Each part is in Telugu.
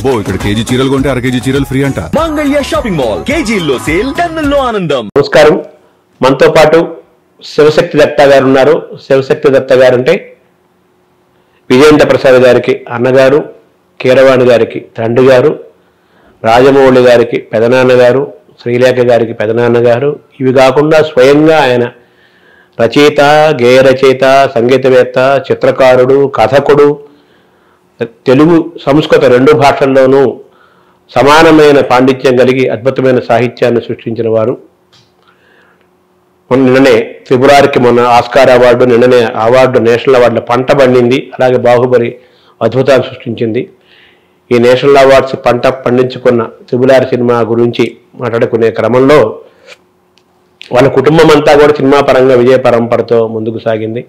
అబ్బో ఇక్కడ కేజీ చీరలు కొంటే అర కేజీ చీరలు ఫ్రీ అంట. మంగళ్య షాపింగ్ మాల్, కేజీల్లో సేల్, టన్నుల్లో ఆనందం. నమస్కారం. మనతో పాటు శివశక్తి దత్తా గారు ఉన్నారు. శివశక్తి దత్తా గారు అంటే విజయేంద్ర ప్రసాద్ గారికి అన్నగారు, కీరవాణి గారికి తండ్రి గారు, రాజమౌళి గారికి పెదనాన్నగారు, శ్రీలేఖ గారికి పెదనాన్నగారు. ఇవి కాకుండా స్వయంగా ఆయన రచయిత, గేయ రచయిత, సంగీతవేత్త, చిత్రకారుడు, కథకుడు, తెలుగు సంస్కృత రెండు భాషల్లోనూ సమానమైన పాండిత్యం కలిగి అద్భుతమైన సాహిత్యాన్ని సృష్టించిన వారు. నిన్ననే ఫిబ్రవరికి మొన్న ఆస్కార్ అవార్డు, నిన్ననే అవార్డు నేషనల్ అవార్డులో పంట పండింది. అలాగే బాహుబలి అద్భుతాలు సృష్టించింది. ఈ నేషనల్ అవార్డ్స్ పంట పండించుకున్న ఫిబ్రవరి సినిమా గురించి మాట్లాడుకునే క్రమంలో వాళ్ళ కుటుంబం అంతా కూడా సినిమా పరంగా విజయ పరంపరతో ముందుకు సాగింది.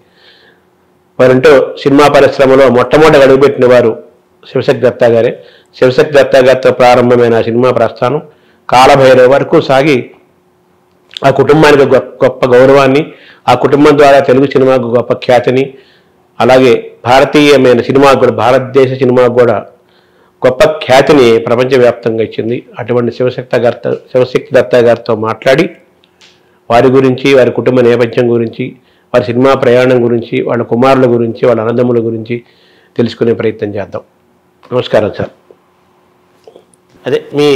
వారంటూ సినిమా పరిశ్రమలో మొట్టమొదటి అడుగుపెట్టిన వారు శివశక్తి దత్తా గారే. శివశక్తి దత్తా గారితో ప్రారంభమైన సినిమా ప్రస్థానం కాలభైరవ వరకు సాగి ఆ కుటుంబానికి గొప్ప గౌరవాన్ని, ఆ కుటుంబం ద్వారా తెలుగు సినిమాకు గొప్ప ఖ్యాతిని, అలాగే భారతీయమైన సినిమాకు కూడా, భారతదేశ సినిమాకు కూడా గొప్ప ఖ్యాతిని ప్రపంచవ్యాప్తంగా ఇచ్చింది. అటువంటి శివశక్తి దత్తా గారితో మాట్లాడి వారి గురించి, వారి కుటుంబ నేపథ్యం గురించి, వారి సినిమా ప్రయాణం గురించి, వాళ్ళ కుమారుల గురించి, వాళ్ళ అన్నదమ్ముల గురించి తెలుసుకునే ప్రయత్నం చేద్దాం. నమస్కారం సార్. అదే మీ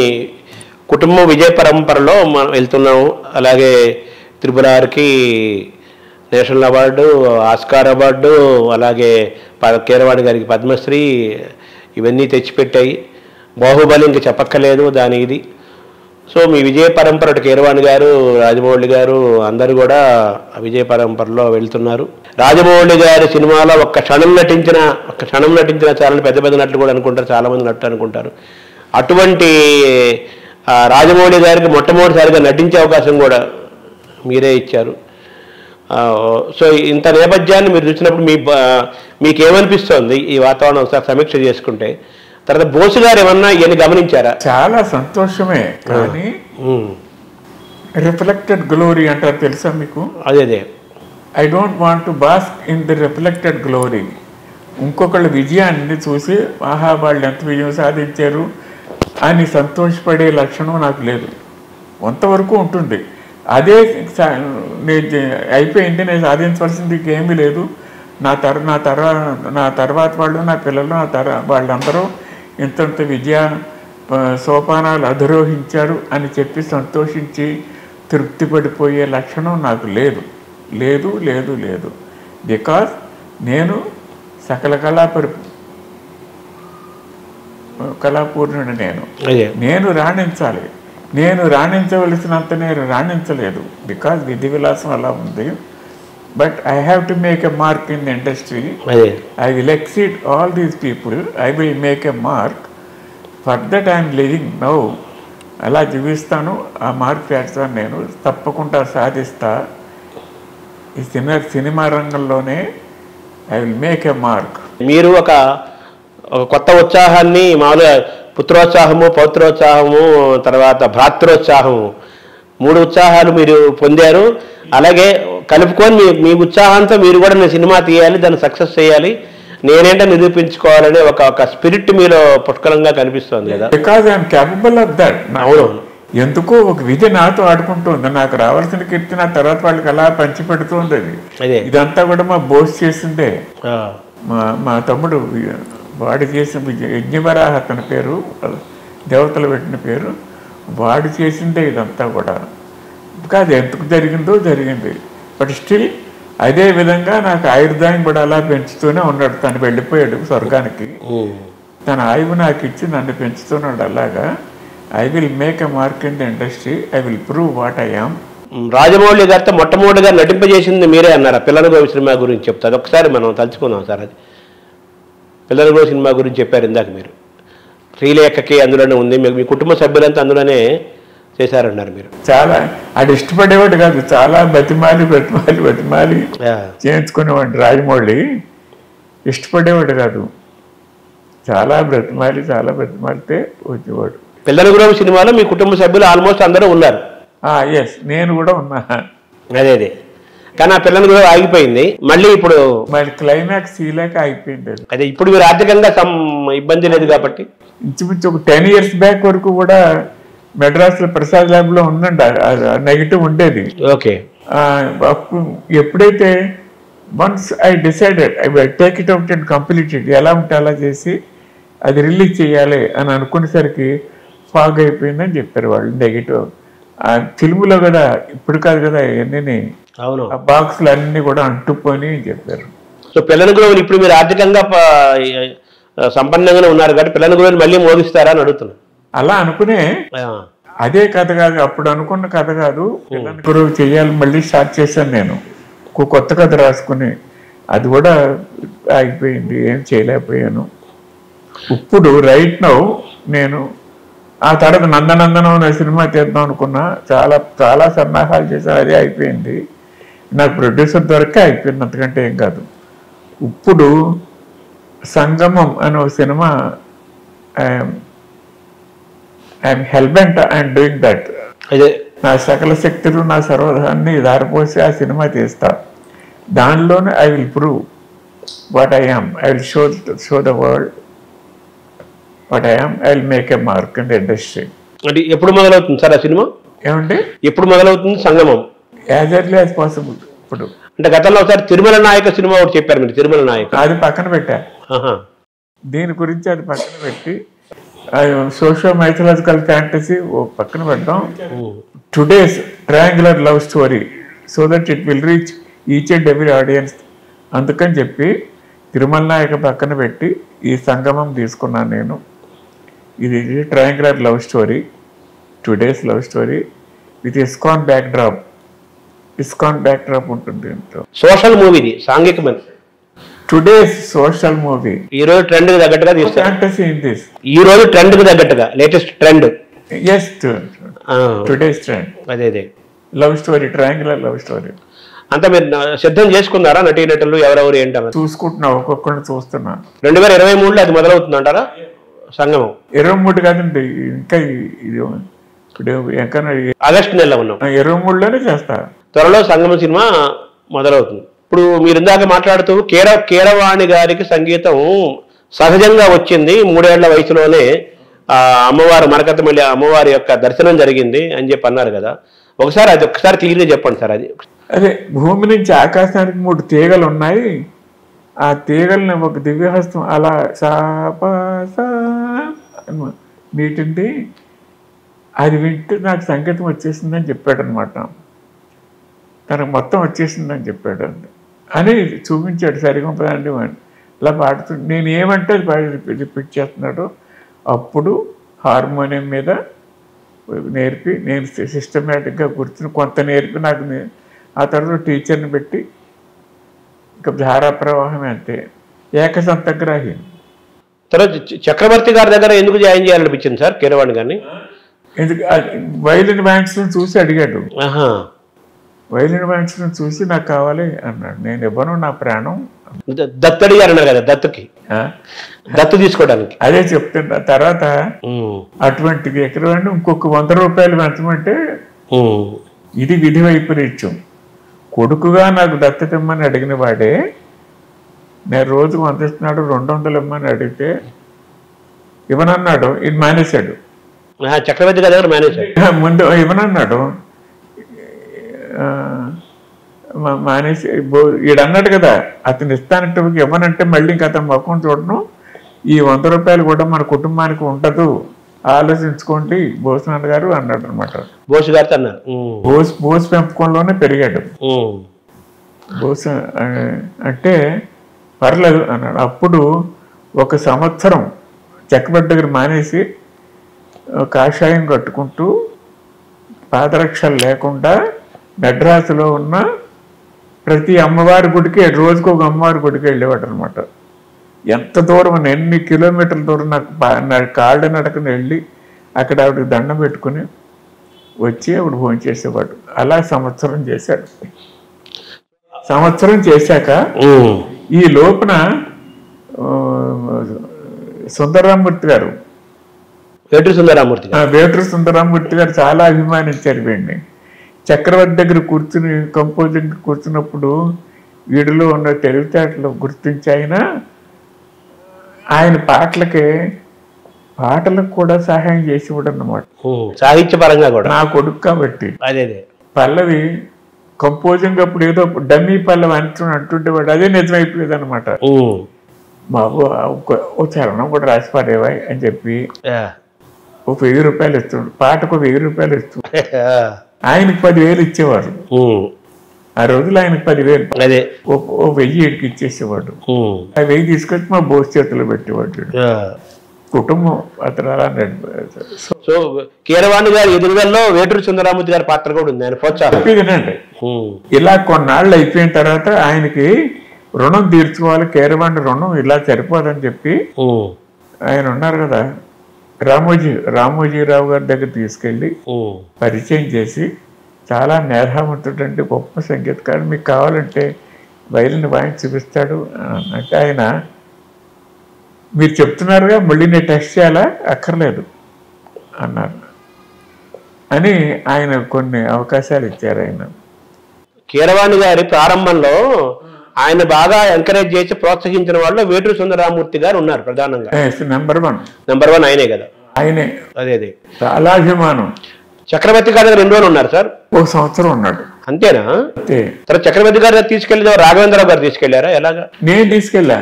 కుటుంబ విజయ పరంపరలో మనం వెళ్తున్నాము. అలాగే త్రిపురారికి నేషనల్ అవార్డు, ఆస్కార్ అవార్డు, అలాగే కీరవాణి గారికి పద్మశ్రీ, ఇవన్నీ తెచ్చిపెట్టాయి. బాహుబలి ఇంక చెప్పక్కర్లేదు దాని ఇది. సో మీ విజయ పరంపర కీరవాణి గారు, రాజమౌళి గారు అందరూ కూడా విజయ పరంపరలో వెళ్తున్నారు. రాజమౌళి గారి సినిమాలో ఒక్క క్షణం నటించిన చాలా పెద్ద పెద్ద నటులు కూడా అనుకుంటారు, చాలామంది నటులు అనుకుంటారు. అటువంటి రాజమౌళి గారికి మొట్టమొదటిసారిగా నటించే అవకాశం కూడా మీరే ఇచ్చారు. సో ఇంత నేపథ్యాన్ని మీరు చూసినప్పుడు మీకేమనిపిస్తోంది ఈ వాతావరణం ఒకసారి సమీక్ష చేసుకుంటే? తర్వాత బోసు గారు ఏమన్నా ఇవన్నీ గమనించారా? చాలా సంతోషమే, కానీ రిఫ్లెక్టెడ్ గ్లోరీ అంటారు తెలుసా మీకు? అదే I don't want to bask in the reflected glory. ఇంకొకళ్ళ విజయాన్ని చూసి ఆహా వాళ్ళు ఎంత విజయం సాధించారు అని సంతోషపడే లక్షణం నాకు లేదు. కొంతవరకు ఉంటుంది. అదే అయిపోయింది, నేను సాధించవలసింది ఏమీ లేదు, నా తర్వాత వాళ్ళు, నా పిల్లలు, వాళ్ళందరూ ఇంతంత విద్యా సోపానాలు అధిరోహించారు అని చెప్పి సంతోషించి తృప్తి పడిపోయే లక్షణం నాకు లేదు లేదు లేదు లేదు బికాజ్ నేను సకల కళాపూర్ణుడు. నేను రాణించాలి. నేను రాణించవలసినంత నేను రాణించలేదు బికాజ్ విధి విలాసం అలా ఉంది. But I have to make a mark in the industry. I will exceed all these people. I will make a mark. For that I am living now. అలా జీవిస్తాను. ఆ మార్క్ చేస్తాను. నేను తప్పకుండా సాధిస్తా. ఈ సినిమా రంగంలోనే I will make a mark. మీరు ఒక కొత్త ఉత్సాహాన్ని, మామూలుగా పుత్రోత్సాహము, పౌత్రోత్సాహము, తర్వాత భ్రాతృోత్సాహము, 3 ఉత్సాహాలు మీరు పొందారు. అలాగే కలుపుకొని మీ ఉత్సాహంతో మీరు కూడా నేను సినిమా తీయాలి, దాన్ని సక్సెస్ చేయాలి, నేనేంటో నిరూపించుకోవాలనే ఒక స్పిరిట్ మీలో పుష్కలంగా కనిపిస్తుంది కదా. Because I'm capable of that. అవునవును. ఎందుకో ఒక విధి నాతో ఆడుకుంటుంది. నాకు రావాల్సిన కీర్తి నా తర్వాత వాళ్ళకి అలా పంచిపెడుతుంది. అది ఇదంతా కూడా మా బోస్ చేసిందే. మా తమ్ముడు వాడు చేసిన యజ్ఞవరాహ అతని పేరు, దేవతలు పెట్టిన పేరు, వాడు చేసిందే ఇదంతా కూడా. కాదు ఎందుకు జరిగింది. బట్ స్టిల్ అదే విధంగా నాకు ఆయుర్దాయం కూడా అలా పెంచుతూనే ఉన్నాడు. తను వెళ్ళిపోయాడు స్వర్గానికి, తన ఆయువు నాకు ఇచ్చి నన్ను పెంచుతున్నాడు. అలాగా I will make a mark in the industry. I will prove what I am. Rajamouli గారితో మొట్టమొదటిగా నటింపజేసింది మీరే అన్నారు. పిల్లల గోవి సినిమా గురించి చెప్తారు ఒకసారి మనం తలుచుకుందాం సార్. అది పిల్లల గోవి సినిమా గురించి చెప్పారు ఇందాక మీరు. శ్రీలేఖకి అందులోనే ఉంది, మీ కుటుంబ సభ్యులంతా అందులోనే చేశారన్నారు మీరు. చాలా అది ఇష్టపడేవాడు కాదు, చాలా బతిమాలి చేయించుకునేవాడు. రాజమౌళి ఇష్టపడేవాడు కాదు, చాలా బ్రతిమాలితే వచ్చేవాడు. పిల్లల గురం సినిమాలో మీ కుటుంబ సభ్యులు ఆల్మోస్ట్ అందరూ ఉన్నారు. ఎస్, నేను కూడా ఉన్నా. అదే కానీ ఆ పిల్లని కూడా ఆగిపోయింది. మళ్ళీ ఇప్పుడు మరి క్లైమాక్స్ తీయలేక అయిపోయింది అది. అదే ఇప్పుడు మీరు ఆర్థికంగా ఇబ్బంది లేదు కాబట్టి ఇంచుమించు ఒక 10 years బ్యాక్ వరకు కూడా మెడ్రాస్లో ప్రసాద్ ల్యాబ్ లో ఉందండి, నెగిటివ్ ఉండేది. ఓకే. ఎప్పుడైతే once I decided I take it out and complete it, ఎలా ఉంటే అలా చేసి అది రిలీజ్ చేయాలి అని అనుకునేసరికి ఫాగ్ అయిపోయిందని చెప్పారు వాళ్ళు. నెగిటివ్ ఆ ఫిల్మ్లో కూడా ఇప్పుడు కాదు కదా అన్నీ, అవును, ఆ బాక్సులు అన్నీ కూడా అంటుకొని చెప్పారు. సో పిల్లల గురించి ఇప్పుడు మీరు ఆర్థికంగా సంపన్నంగానే ఉన్నారు కాబట్టి పిల్లల గురించి మళ్ళీ మోగిస్తారా అని అడుగుతున్నారు. అలా అనుకునే అదే కథ కాదు, అప్పుడు అనుకున్న కథ కాదు, పిల్లలు చెయ్యాలి మళ్ళీ స్టార్ట్ చేశాను నేను. కొత్త కథ రాసుకుని అది కూడా ఆగిపోయింది, ఏం చేయలేకపోయాను. ఇప్పుడు రైట్ నౌ నేను ఆ తర్వాత నందనందనం అనే సినిమా తీద్దాం అనుకున్నా, చాలా చాలా సన్నాహాలు చేశాను, అదే అయిపోయింది. నాకు ప్రొడ్యూసర్ దొరకే అయిపోయింది, అంతకంటే ఏం కాదు. ఇప్పుడు సంగమం అనే ఒక సినిమా I'm hellbent I'm doing that. అదే నా సకల శక్తులు నా సర్వధాన్ని దారిపోసి ఆ సినిమా తీస్తా. దానిలోనే I will prove what I am, I will show the world what I am, I will make a mark in the industry. అంటే ఎప్పుడు మొదలవుతుంది సార్ ఆ సినిమా? ఏమంటే ఎప్పుడు మొదలవుతుంది సంగమం? As early as possible. ఇప్పుడు అంటే గతంలో ఒకసారి తిరుమల నాయక సినిమా ఒకటి చెప్పారు మీరు, తిరుమల నాయక, అది పక్కన పెట్టా. దీని గురించి అది పక్కన పెట్టి సోషియో మైథలాజికల్ ఫ్యాంటసీ పక్కన పెడతాం. Today's triangular love story so that it will reach each and every audience. అందుకని చెప్పి తిరుమల నాయక పక్కన పెట్టి ఈ సంగమం తీసుకున్నాను నేను. ఇది triangular love story, today's love story with ISKCON backdrop. ISKCON backdrop ఉంటుంది. సోషల్ మూవీది, సాంఘికమైన టుడేస్ సోషల్ మూవీ. ఈ రోజు ట్రెండ్ కి తగ్గట్టుగా తీస్తారు. ఫ్యాంటసీ ఇన్ దిస్, ఈ రోజు ట్రెండ్ కి తగ్గట్టుగా, latest trend. Yes, today's trend. అదే అదే love story, triangular love story. అంతా మీరు సిద్ధం చేసుకున్నారా? నటీనటులు ఎవరెవరు ఏంటారు చూసుకుంటున్నా, ఒక్కొక్కరిని చూస్తున్నా. 2023లో అది మొదలవుతుంది అంటారా సంగమం? 23 కాదండి, ఇంకా ఇది ఇప్పుడు ఎక్కడ ఆగస్టు నెలలో ఉన్నాం, 23లోనే చేస్తా. త్వరలో సంగమం సినిమా మొదలవుతుంది. ఇప్పుడు మీరు ఇందాక మాట్లాడుతూ కీరవాణి గారికి సంగీతం సహజంగా వచ్చింది, 3 ఏళ్ల వయసులోనే అమ్మవారు మరకతమల్లి అమ్మవారి యొక్క దర్శనం జరిగింది అని చెప్పి అన్నారు కదా. ఒకసారి క్లియర్గా చెప్పండి సార్. అదే భూమి నుంచి ఆకాశానికి 3 తీగలు ఉన్నాయి. ఆ తీగల్ని ఒక దివ్యహస్తం అలా మీటింది. అది వింటూ నాకు సంగీతం వచ్చేసిందని చెప్పాడు అనమాట. తనకు మొత్తం వచ్చేసిందని చెప్పాడు అని చూపించాడు. సరిగొంపదండి ఇలా పాడుతూ నేను ఏమంటే అది పాడి రిపీట్ చేస్తున్నాడు. అప్పుడు హార్మోనియం మీద నేర్పి నేను సిస్టమేటిక్గా కూర్చుని కొంత నేర్పి నాకు ఆ తర్వాత టీచర్ని పెట్టి ఇంకా ధారా ప్రవాహమే, అంతే. ఏకసంతగ్రాహి. తర్వాత చక్రవర్తి గారి దగ్గర ఎందుకు జాయిన్ చేయాలనిపించింది సార్ కీరవాణి గారిని? ఎందుకు వైలిన్ బ్యాండ్స్ని చూసి అడిగాడు. వైలిన్ బ్యాండ్స్ని చూసి నాకు కావాలి అన్నాడు. నేను ఇవ్వను, నా ప్రాణం. దత్తు అడిగారు అన్నారు కదా, దత్తు తీసుకోవడానికి. అదే చెప్తున్నా. తర్వాత అటువంటి ఎక్కడ ఇంకొక 100 రూపాయలు పెంచమంటే ఇది విధి వైపరీత్యం. కొడుకుగా నాకు దత్తత ఇమ్మని అడిగిన వాడే నేను రోజుకు 100 ఇస్తున్నాడు, 200 ఇమ్మని అడిగితే ఇవ్వనన్నాడు. ఇది మానేశాడు. చక్రవర్తి గారి దగ్గర మానేశాడు. ముందు ఇవ్వనన్నాడు, మానేసి ఈడన్నాడు కదా అతను ఇస్తానంటే ఇవ్వనంటే మళ్ళీ ఇంకా అతను మొక్కం చూడను. ఈ 100 రూపాయలు కూడా మన కుటుంబానికి ఉండదు, ఆలోచించుకోండి బోసునాథ్ గారు అన్నాడు అనమాట. బోసు గారితో అన్నారు. బోసు పెంపకంలోనే పెరిగాడు. బోసు అంటే పర్లేదు అన్నాడు. అప్పుడు 1 సంవత్సరం చక్రవర్తి దగ్గర మానేసి కాషాయం కట్టుకుంటూ పాదరక్షలు లేకుండా మెడ్రాసులో ఉన్న ప్రతి అమ్మవారి గుడికి రోజుకు ఒక అమ్మవారి గుడికి వెళ్ళేవాడు అనమాట. ఎంత దూరం, ఎన్ని కిలోమీటర్ల దూరం నాకు కాళ్ళ నడకని వెళ్ళి అక్కడ ఆవిడకి దండం పెట్టుకుని వచ్చి ఆవిడ భోజనం చేసేవాడు. అలా సంవత్సరం చేశాడు. సంవత్సరం చేశాక ఈ లోపున సుందరరామూర్తి గారు, వేటూరు సుందరరామూర్తి గారు చాలా అభిమానించారు వీడిని. చక్రవర్తి దగ్గర కూర్చుని కంపోజింగ్ కూర్చున్నప్పుడు వీడిలో ఉన్న తెలివితేటలు గుర్తించి ఆయన పాటలకు కూడా సహాయం చేసేవాడు అన్నమాట. సాహిత్యపరంగా కూడా నా కొడుకు కాబట్టి. అదే పల్లవి కంపోజింగ్ అప్పుడు ఏదో డమ్మీ పల్లవి అంటుండేవాడు, అదే నిజమైపోయేది అనమాట. బాబు ఓ చరణం కూడా రాసి పాడేవా అని చెప్పి ఓ 1000 రూపాయలు ఇస్తుండు, పాటకు 1000 రూపాయలు ఇస్తుండు. ఆయనకు 10,000 ఇచ్చేవారు ఆ రోజులు. ఆయనకు 10,000 ఓ 1000 ఇచ్చేసేవాడు. ఆ 1000 తీసుకొచ్చి మా బోస్ చేతిలో పెట్టేవాడు. కుటుంబం అతను అలా నడిపారు. సో కీరవాణి గారి ఎదురుగల్లో వేటూరి సుందరరామూర్తి గారి పాత్ర కూడా ఉంది. ఆయన చెప్పేదేనండి. ఇలా కొన్నాళ్ళు అయిపోయిన తర్వాత ఆయనకి రుణం తీర్చుకోవాలి, కీరవాణి రుణం ఇలా సరిపోదని చెప్పి ఆయన ఉన్నారు కదా రామోజీరావు గారి దగ్గర తీసుకెళ్ళి పరిచయం చేసి, చాలా మేధావంతుడంటే గొప్ప సంగీతకారుడు, మీకు కావాలంటే వైలిన్ వాయించి చూపిస్తాడు అంటే, ఆయన మీరు చెప్తున్నారుగా మళ్ళీ నేను టెస్ట్ చేయాలా, అక్కర్లేదు అన్నారు అని ఆయన కొన్ని అవకాశాలు ఇచ్చారు. ఆయన కీరవాణి గారి ప్రారంభంలో ఆయన బాగా ఎంకరేజ్ చేసి ప్రోత్సహించిన వాళ్ళు వేటూరి సుందరరామూర్తి గారు ఉన్నారు ప్రధానంగా. నెంబర్ 1 ఆయనే కదా. ఆయనే. అదే చాలా అభిమానం. చక్రవర్తి గారి దగ్గర 2 రోజులు ఉన్నారు సార్. 1 సంవత్సరం ఉన్నాడు. అంతేనా? తర్వాత చక్రవర్తి గారి దగ్గర తీసుకెళ్ళి రాఘవేంద్రరావు గారు తీసుకెళ్లారా? ఎలాగా? నేను తీసుకెళ్ళా.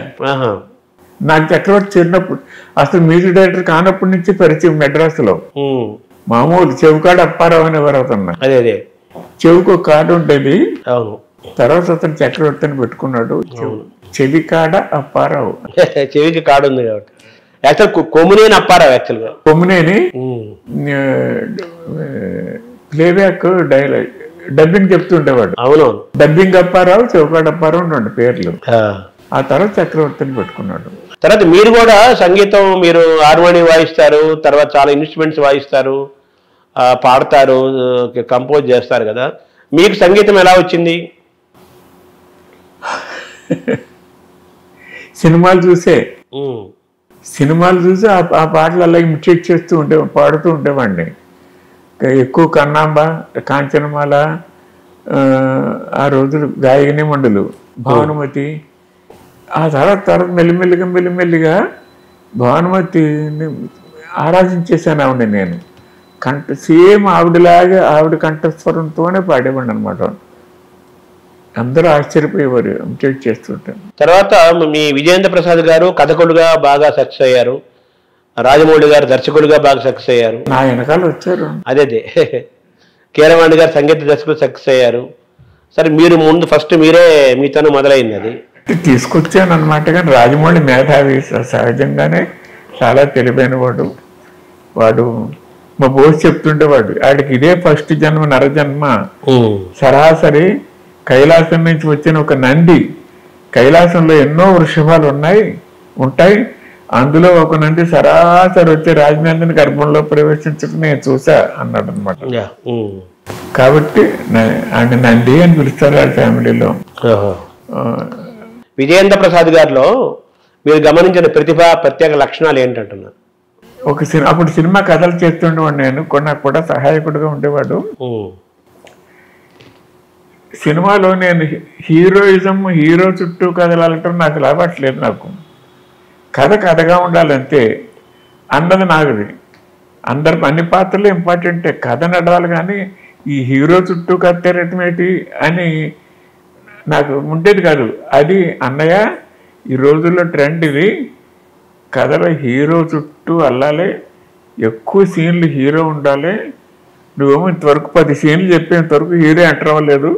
నాకు చక్రవర్తి చేరినప్పుడు అసలు మ్యూజిక్ డైరెక్టర్ కానప్పటి నుంచి పరిచయం మెడ్రాస్లో. మామూలు చెవుకాడ అప్పారావు అనేవారు అతను. అదే చెవుకు కార్డు ఉండేది. అవును. తర్వాత అతను చక్రవర్తిని పెట్టుకున్నాడు. చెవికాడ అప్పారావు. చెవికి కార్డు ఉంది కాబట్టి. యాక్చువల్ కొమ్మునేని అప్పారావు. యాక్చువల్గా కొమ్మునేని ప్లేబ్యాక్ డబ్బింగ్ చెప్తుండేవాడు. అవునవును. డబ్బింగ్ అప్పారావు, చెవుకాడ అప్పారావు 2 పేర్లు. ఆ తర్వాత చక్రవర్తిని పెట్టుకున్నాడు. తర్వాత మీరు కూడా సంగీతం, మీరు హార్మోని వాయిస్తారు, తర్వాత చాలా ఇన్స్ట్రుమెంట్స్ వాయిస్తారు, పాడతారు, కంపోజ్ చేస్తారు కదా. మీకు సంగీతం ఎలా వచ్చింది? సినిమాలు చూసి ఆ పాటలు అలా ఇమిటేట్ చేస్తూ పాడుతూ ఉండేవాడిని. ఎక్కువ కన్నాంబ, కాంచనమాల, ఆ రోజులు గాయని మండలు, భానుమతి. ఆ తర్వాత మెల్లిమెల్లిగా భానుమతిని ఆరాధించేసాను. ఆవిడ నేను సేమ్ ఆవిడలాగే ఆవిడ కంఠస్వరంతోనే పాడేవాడిని అనమాట. అందరూ ఆశ్చర్యపోయేవారు ఇమిటేట్ చేస్తుంటాను. తర్వాత మీ విజయేంద్ర ప్రసాద్ గారు కథకులుగా బాగా సక్సెస్ అయ్యారు, రాజమౌళి గారు దర్శకులుగా బాగా సక్సెస్ అయ్యారు. నా వెనకాల వచ్చారు. అదే కీరవాణి గారు సంగీత దర్శకులు సక్సెస్ అయ్యారు. సరే, మీరు ముందు ఫస్ట్ మీరే మీతోనే మొదలైంది అది తీసుకొచ్చాను అనమాట. కానీ రాజమౌళి మేధావి, సహజంగానే చాలా తెలివైన వాడు. మా బోస్ చెప్తుండేవాడు, ఆడికి ఇదే ఫస్ట్ జన్మ, నరజన్మ. సరాసరి కైలాసం నుంచి వచ్చిన ఒక నంది. కైలాసంలో ఎన్నో వృషభాలు ఉంటాయి. అందులో ఒక నంది సరాసరి వచ్చి రాజమహేంద్రుని గర్భంలో ప్రవేశించడం నేను చూసా అన్నాడు అనమాట. కాబట్టి ఆయన నంది అని పిలుస్తారు ఆ ఫ్యామిలీలో. విజయేంద్ర ప్రసాద్ గారిలో మీరు గమనించిన ప్రతిభ, ప్రత్యేక లక్షణాలు ఏంటంటున్నారు? అప్పుడు సినిమా కథలు చేస్తుండేవాడు నేను. నాకు కూడా సహాయకుడిగా ఉండేవాడు. సినిమాలో నేను హీరోయిజం, హీరో చుట్టూ కథలాడటం నాకు లాభట్లేదు. నాకు కథగా ఉండాలంతే అన్నది నాకుది. అన్ని పాత్రలు ఇంపార్టెంటే, కథ నడవాలి. కానీ ఈ హీరో చుట్టూ కథ తెరటమేటి అని నాకు ఉండేది కాదు. అది అన్నయ్య ఈ రోజుల్లో ట్రెండ్ ఇది, కథలో హీరో చుట్టూ అల్లాలి, ఎక్కువ సీన్లు హీరో ఉండాలి. నువ్వేమో ఇంతవరకు 10 సీన్లు చెప్పేంతవరకు హీరో ఎంటర్ అవ్వలేదు.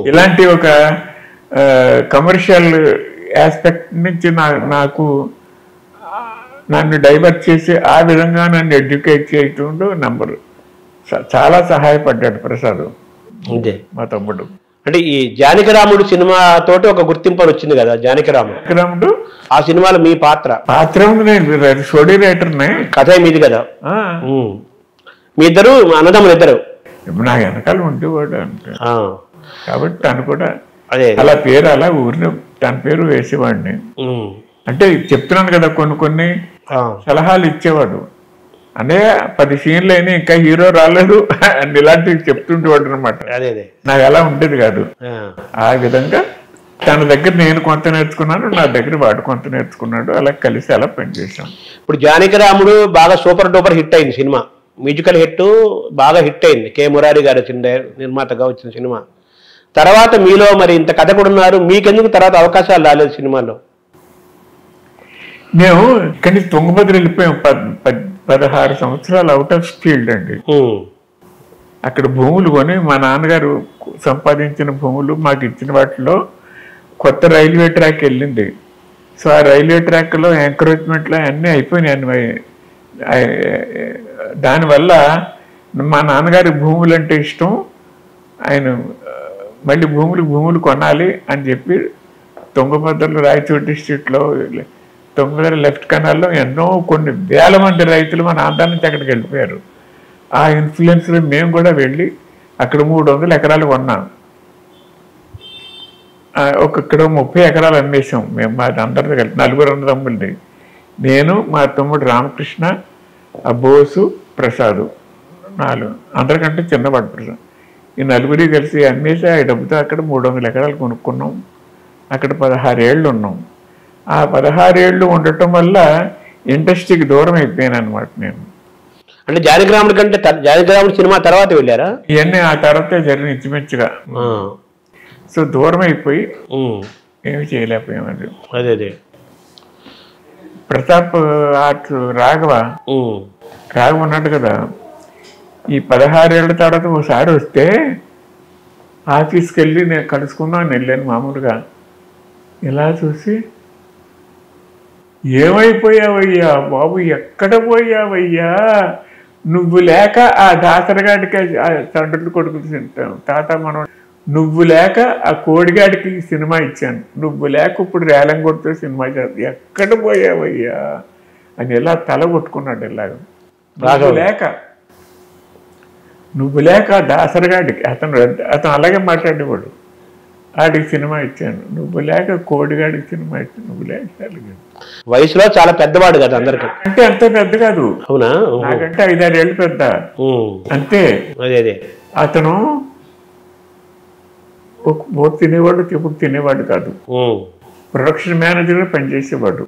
ఇలాంటి ఒక కమర్షియల్ ఆస్పెక్ట్ నుంచి నన్ను డైవర్ట్ చేసి ఆ విధంగా నన్ను ఎడ్యుకేట్ చేయటం చాలా సహాయపడ్డాడు ప్రసాద్, మా తమ్ముడు. అంటే ఈ జానకిరాముడు సినిమా తోటి ఒక గుర్తింపు వచ్చింది కదా. జానకిరాముడు ఆ సినిమాలో మీ పాత్ర నేను స్టోరీ రైటర్ని. కథ మీది కదా. మీ ఇద్దరు అన్నదమ్ములు ఇద్దరు నా వెనకాల ఉండేవాడు అంటే. కాబట్టి తను కూడా అలా పేరు అలా ఊరిని తన పేరు వేసేవాడిని. అంటే చెప్తున్నాను కదా, కొన్ని సలహాలు ఇచ్చేవాడు. అంటే 10 సీన్లు అయినా ఇంకా హీరో రాలేదు అని ఇలాంటివి చెప్తుంటేవాడు అనమాట. నాకు అలా ఉండేది కాదు. ఆ విధంగా తన దగ్గర నేను కొంత నేర్చుకున్నాను, నా దగ్గర వాడు కొంత నేర్చుకున్నాడు, అలా కలిసి అలా పనిచేసాం. ఇప్పుడు జానకి రాముడు బాగా సూపర్ డూపర్ హిట్ అయింది సినిమా, మ్యూజికల్ హిట్ బాగా హిట్ అయింది. కె మురారి గారు నిర్మాతగా వచ్చిన సినిమా. తర్వాత మీలో మరి ఇంత కథ కూడా ఉన్నారు, మీకెందుకు తర్వాత అవకాశాలు రాలేదు సినిమాలో? మేము ఇక్కడి నుంచి తుంగభద్ర వెళ్ళిపోయాం. 16 సంవత్సరాలు అవుట్ ఆఫ్ ఫీల్డ్ అండి. అక్కడ భూములు కొని మా నాన్నగారు సంపాదించిన భూములు మాకు ఇచ్చిన వాటిలో కొత్త రైల్వే ట్రాక్ వెళ్ళింది. సో ఆ రైల్వే ట్రాక్లో ఎంకరేజ్మెంట్లో అన్నీ అయిపోయినాయి. దానివల్ల మా నాన్నగారి భూములు అంటే ఇష్టం. ఆయన మళ్ళీ భూములు కొనాలి అని చెప్పి తుంగభద్రలో రాయచోటి డిస్ట్రిక్ట్లో తుంగభద్ర లెఫ్ట్ కెనాల్లో ఎన్నో కొన్ని వేల మంది రైతులు మన ఆంధ్ర నుంచి అక్కడికి వెళ్ళిపోయారు. ఆ ఇన్ఫ్లుయెన్స్లో మేము కూడా వెళ్ళి అక్కడ 300 ఎకరాలు కొన్నాం. ఇక్కడ 30 ఎకరాలు అమ్మేసాం మేము. మాది అందరితో కలిసి 4 అన్నదమ్ములది. నేను, మా తమ్ముడు రామకృష్ణ, ఆ బోసు, ప్రసాద్, 4 అందరికంటే చిన్నవాడు ప్రసాద్. ఈ 4 కలిసి అమ్మేసి ఆ డబ్బుతో అక్కడ 300 ఎకరాలు కొనుక్కున్నాం. అక్కడ 16 ఏళ్ళు ఉన్నాం. ఆ 16 ఏళ్ళు ఉండటం వల్ల ఇండస్ట్రీకి దూరం అయిపోయాను అనమాట నేను. అంటే జానకి రాముడి కంటే జానకి రాముడి సినిమా తర్వాత వెళ్ళారా? ఇవన్నీ ఆ తర్వాతే జరిగిన ఇంచుమించుగా. సో దూరం అయిపోయి ఏమి చేయలేకపోయామండి. అదే ప్రతాప్ ఆర్ట్ రాఘవ ఉన్నాడు కదా, ఈ 16 ఏళ్ళ తర్వాత ఒకసారి వస్తే ఆఫీస్కి వెళ్ళి నేను కలుసుకుందాం అని వెళ్ళాను మామూలుగా. ఇలా చూసి, ఏమైపోయావయ్యా బాబు, ఎక్కడ పోయావయ్యా, నువ్వు లేక ఆ దాసరగాడికి తండ్రులు కొడుకులు తింటాం తాత మనం, నువ్వు లేక ఆ కోడిగాడికి సినిమా ఇచ్చాను, నువ్వు లేక ఇప్పుడు రేలం కొడుతూ సినిమా చేస్తా, ఎక్కడ పోయావయ్యా అని ఇలా తల కొట్టుకున్నాడు. ఇలాగ నువ్వు లేక దాసరగాడికి అతను అలాగే మాట్లాడేవాడు, ఆడికి సినిమా ఇచ్చాను, నువ్వు లేక కోడిగాడికి సినిమా ఇచ్చాను, నువ్వు లేక. వయసులో చాలా పెద్దవాడు కదా అందరికి. అంటే అంత పెద్ద కాదు, అవునా? నాకంటే 5-6 ఏళ్ళు పెద్ద అంతే. అతను ఒక తినేవాడు, ఇప్పుడు తినేవాడు కాదు, ప్రొడక్షన్ మేనేజర్గా పనిచేసేవాడు.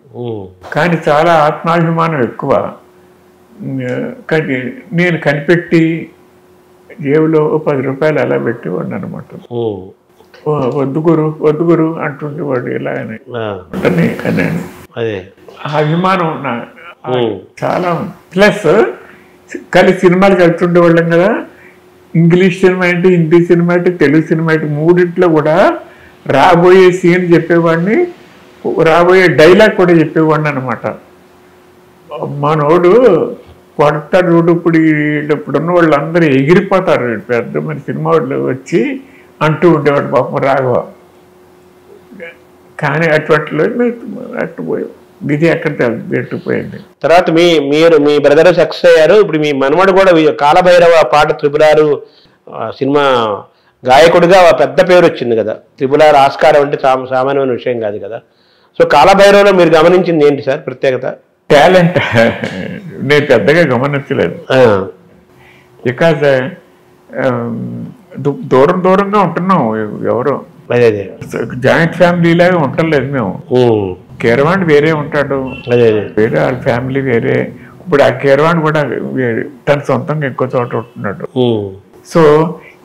కానీ చాలా ఆత్మాభిమానం ఎక్కువ. కానీ నేను కనిపెట్టి జేబులో 10 రూపాయలు అలా పెట్టేవాడు అనమాట. వద్దు గురు అంటుండేవాడు ఇలా అని. అభిమానం చాలా. ప్లస్ కలిసి సినిమాలు కలుస్తుండేవాళ్ళం కదా. ఇంగ్లీష్ సినిమా ఏంటి, హిందీ సినిమా ఏంటి, తెలుగు సినిమా ఏంటి, మూడింట్లో కూడా రాబోయే సీన్ చెప్పేవాడిని, రాబోయే డైలాగ్ కూడా చెప్పేవాడిని అనమాట. మనోడు కొడతాడు చూడు, ఇప్పుడున్న వాళ్ళు అందరూ ఎగిరిపోతారు, పెద్ద మన సినిమా వాళ్ళు వచ్చి అంటూ ఉండేవాడు పాపం రాఘవ. కానీ అటువట్లో అట్టుపోయాం, ఇది ఎక్కడ పెట్టుకుపోయింది. తర్వాత మీ బ్రదర్ సక్సెస్ అయ్యారు. ఇప్పుడు మీ మనవడు కూడా కాలభైరవ పాట త్రిపులారు సినిమా గాయకుడిగా పెద్ద పేరు వచ్చింది కదా. త్రిపులారు ఆస్కారం అంటే సామాన్యమైన విషయం కాదు కదా. సో కాలభైరవలో మీరు గమనించింది ఏంటి సార్ ప్రత్యేకత? టాలెంట్ నేను పెద్దగా గమనించలేదు. బికాజ్ దూరంగా ఉంటున్నాం, ఎవరు జాయింట్ ఫ్యామిలీ లాగా ఉండలేదు మేము. కీరవాణి వేరే ఉంటాడు, వేరే వాళ్ళ ఫ్యామిలీ వేరే. ఇప్పుడు ఆ కీరవాణి కూడా తన సొంతంగా ఎక్కువ చోట ఉంటున్నాడు. సో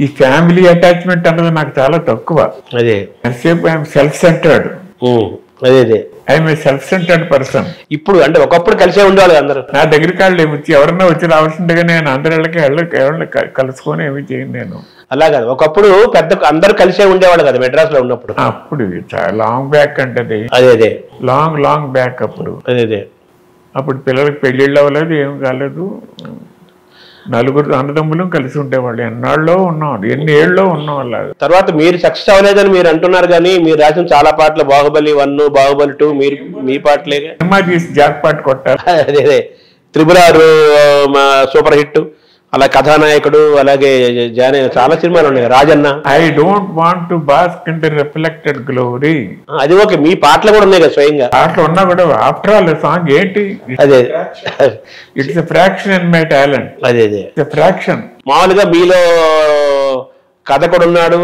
ఈ ఫ్యామిలీ అటాచ్మెంట్ అన్నది నాకు చాలా తక్కువ. ఎంతసేపు I'm self centred. I'm self centred person. ఇప్పుడు అంటే ఒకప్పుడు కలిసే ఉండేవాళ్ళు అందరూ. నా దగ్గరికి వాళ్ళు వచ్చి ఎవరన్నా వచ్చి రావాల్సిందిగా నేను అందరిళ్ళకి ఎవరిని కలుసుకొని ఏమి చేయను నేను. అలా కాదు, ఒకప్పుడు అందరూ కలిసే ఉండేవాళ్ళు కదా మెడ్రాస్ లో ఉన్నప్పుడు. అప్పుడు లాంగ్ బ్యాక్ అంటే అదే లాంగ్ బ్యాక్. అప్పుడు అప్పుడు పిల్లలకి పెళ్ళిళ్ళు అవ్వలేదు, ఏం కాలేదు. 4 అన్నదమ్ములు కలిసి ఉండేవాళ్ళు. ఎన్ని ఏళ్ళలో ఉన్నాం అలా. తర్వాత మీరు సక్సెస్ అవ్వలేదని మీరు అంటున్నారు, కానీ మీరు రాసిన చాలా పాటలు బాహుబలి 1, బాహుబలి 2 మీ పాటలే. సినిమా తీసి జాక్ పాట కొట్టారు. అదే త్రిపులారు సూపర్ హిట్, అలా కథానాయకుడు, అలాగే చాలా సినిమాలు ఉన్నాయి, Rajanna. I don't want to bask in the reflected glory. అది ఓకే, మీ పాటలు కూడా ఉన్నాయి కదా స్వయంగా. పాటలు ఉన్నా కూడా ఆఫ్టర్ ఆల్ సాంగ్ ఏంటి, అదే it's a fraction in my talent. అదే అదే ఫ్రాక్షన్. మామూలుగా మీలో కథకుడు ఉన్నాడు,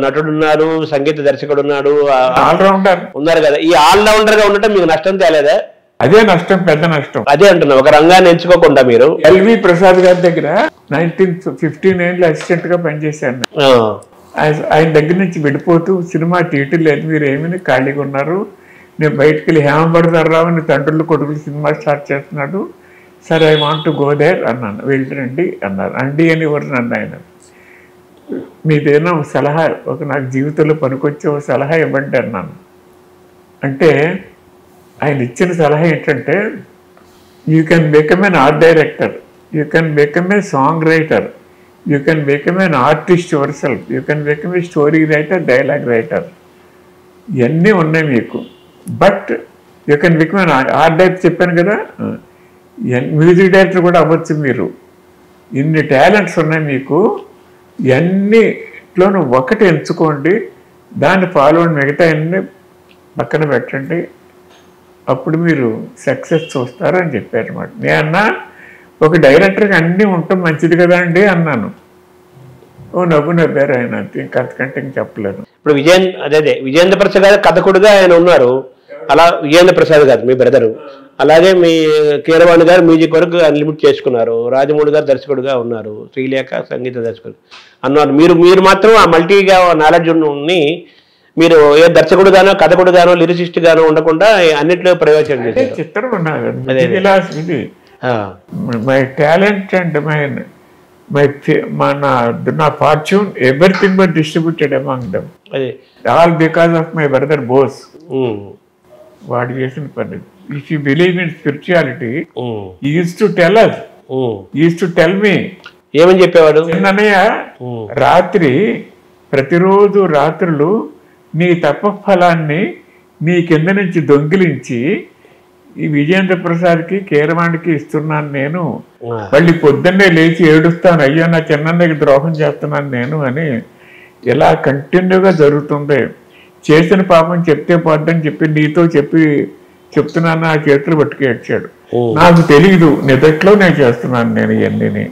నటుడు ఉన్నాడు, సంగీత దర్శకుడు ఉన్నాడు, ఆల్రౌండర్ ఉన్నారు కదా. ఈ ఆల్రౌండర్ గా ఉండటం మీకు నష్టం తేలేదా? అదే నష్టం, పెద్ద నష్టం. అదే అంటున్నా, ఒక రంగాన్ని ఎంచుకోకుండా మీరు. ఎల్వి ప్రసాద్ గారి దగ్గర 15 అసిస్టెంట్ గా పనిచేశాను. ఆయన దగ్గర నుంచి విడిపోతూ సినిమా థియేటర్ లేదు, మీరు ఏమైనా ఖాళీగా ఉన్నారు, నేను బయటకు వెళ్ళి హేమభరతరావు అని తండ్రులు కొడుకులు సినిమా స్టార్ట్ చేస్తున్నాడు, సరే I want to go there అన్నాను. వెళ్ళండి అన్నారు. అండి అని ఎవరు నన్ను ఆయన, మీదేనా ఒక సలహా, ఒక నాకు జీవితంలో పనికొచ్చే ఒక సలహా ఇవ్వండి అన్నాను. అంటే ఆయన ఇచ్చిన సలహా ఏంటంటే, you can become an art director, you can become a song writer, you can become an artist your self, you can become a story writer, dialogue writer, ఇవన్నీ ఉన్నాయి మీకు. But you can become an art director చెప్పాను కదా, మ్యూజిక్ డైరెక్టర్ కూడా అవ్వచ్చు మీరు. ఇన్ని టాలెంట్స్ ఉన్నాయి మీకు, ఇవన్నిట్లోనూ ఒకటి ఎంచుకోండి, దాన్ని ఫాలో అవ్వండి, మిగతా అన్ని పక్కన పెట్టండి, అప్పుడు మీరు సక్సెస్ చూస్తారు అని చెప్పారు అనమాట. నేనన్నా ఒక డైరెక్టర్కి అన్నీ ఉండటం మంచిది కదా అండి అన్నాను. ఓ నవ్వు నవ్వారు ఆయన, అంతే, అంతకంటే ఇంక చెప్పలేను. ఇప్పుడు విజయేంద్ర ప్రసాద్ గారు కథకుడుగా ఆయన ఉన్నారు, అలా విజయేంద్ర ప్రసాద్ గారు మీ బ్రదరు, అలాగే మీ కీరవాణి గారు మ్యూజిక్ వరకు అన్లిమిట్ చేసుకున్నారు, రాజమౌళి గారు దర్శకుడుగా ఉన్నారు, శ్రీలేఖ సంగీత దర్శకుడు అన్నారు. మీరు మాత్రం ఆ మల్టీగా నాలెడ్జ్ ఉన్ని మీరు ఏ దర్శకుడు గానో కథకుడు గానో లిరిసిస్ట్ గానో ఉండకుండా అన్నింటిలో ప్రయోజనం చేశారు. చిత్రం ఉన్నది ఇది మై టాలెంట్ అండ్ నా fortune everything but distributed among them, all because of my brother Bose. వాడు చేసిన పని. If you believe in spirituality, he used to tell us, he used to tell me, ఏమని చెప్పేవాడు, అన్నయ్య రాత్రి ప్రతిరోజు రాత్రులు నీ తపఫలాన్ని నీ కింద నుంచి దొంగిలించి ఈ విజయేంద్ర ప్రసాద్కి కీరవాణికి ఇస్తున్నాను నేను, మళ్ళీ పొద్దున్నే లేచి ఏడుస్తాను, అయ్యో నా చిన్నకి ద్రోహం చేస్తున్నాను నేను అని ఇలా కంటిన్యూగా జరుగుతుంది. చేసిన పాపం చెప్తే పోద్దని చెప్పి నీతో చెప్తున్నాను, ఆ చేతులు పట్టుకు ఏడ్చాడు. నాకు తెలియదు నిదట్లో నేను చేస్తున్నాను నేను ఇవన్నీ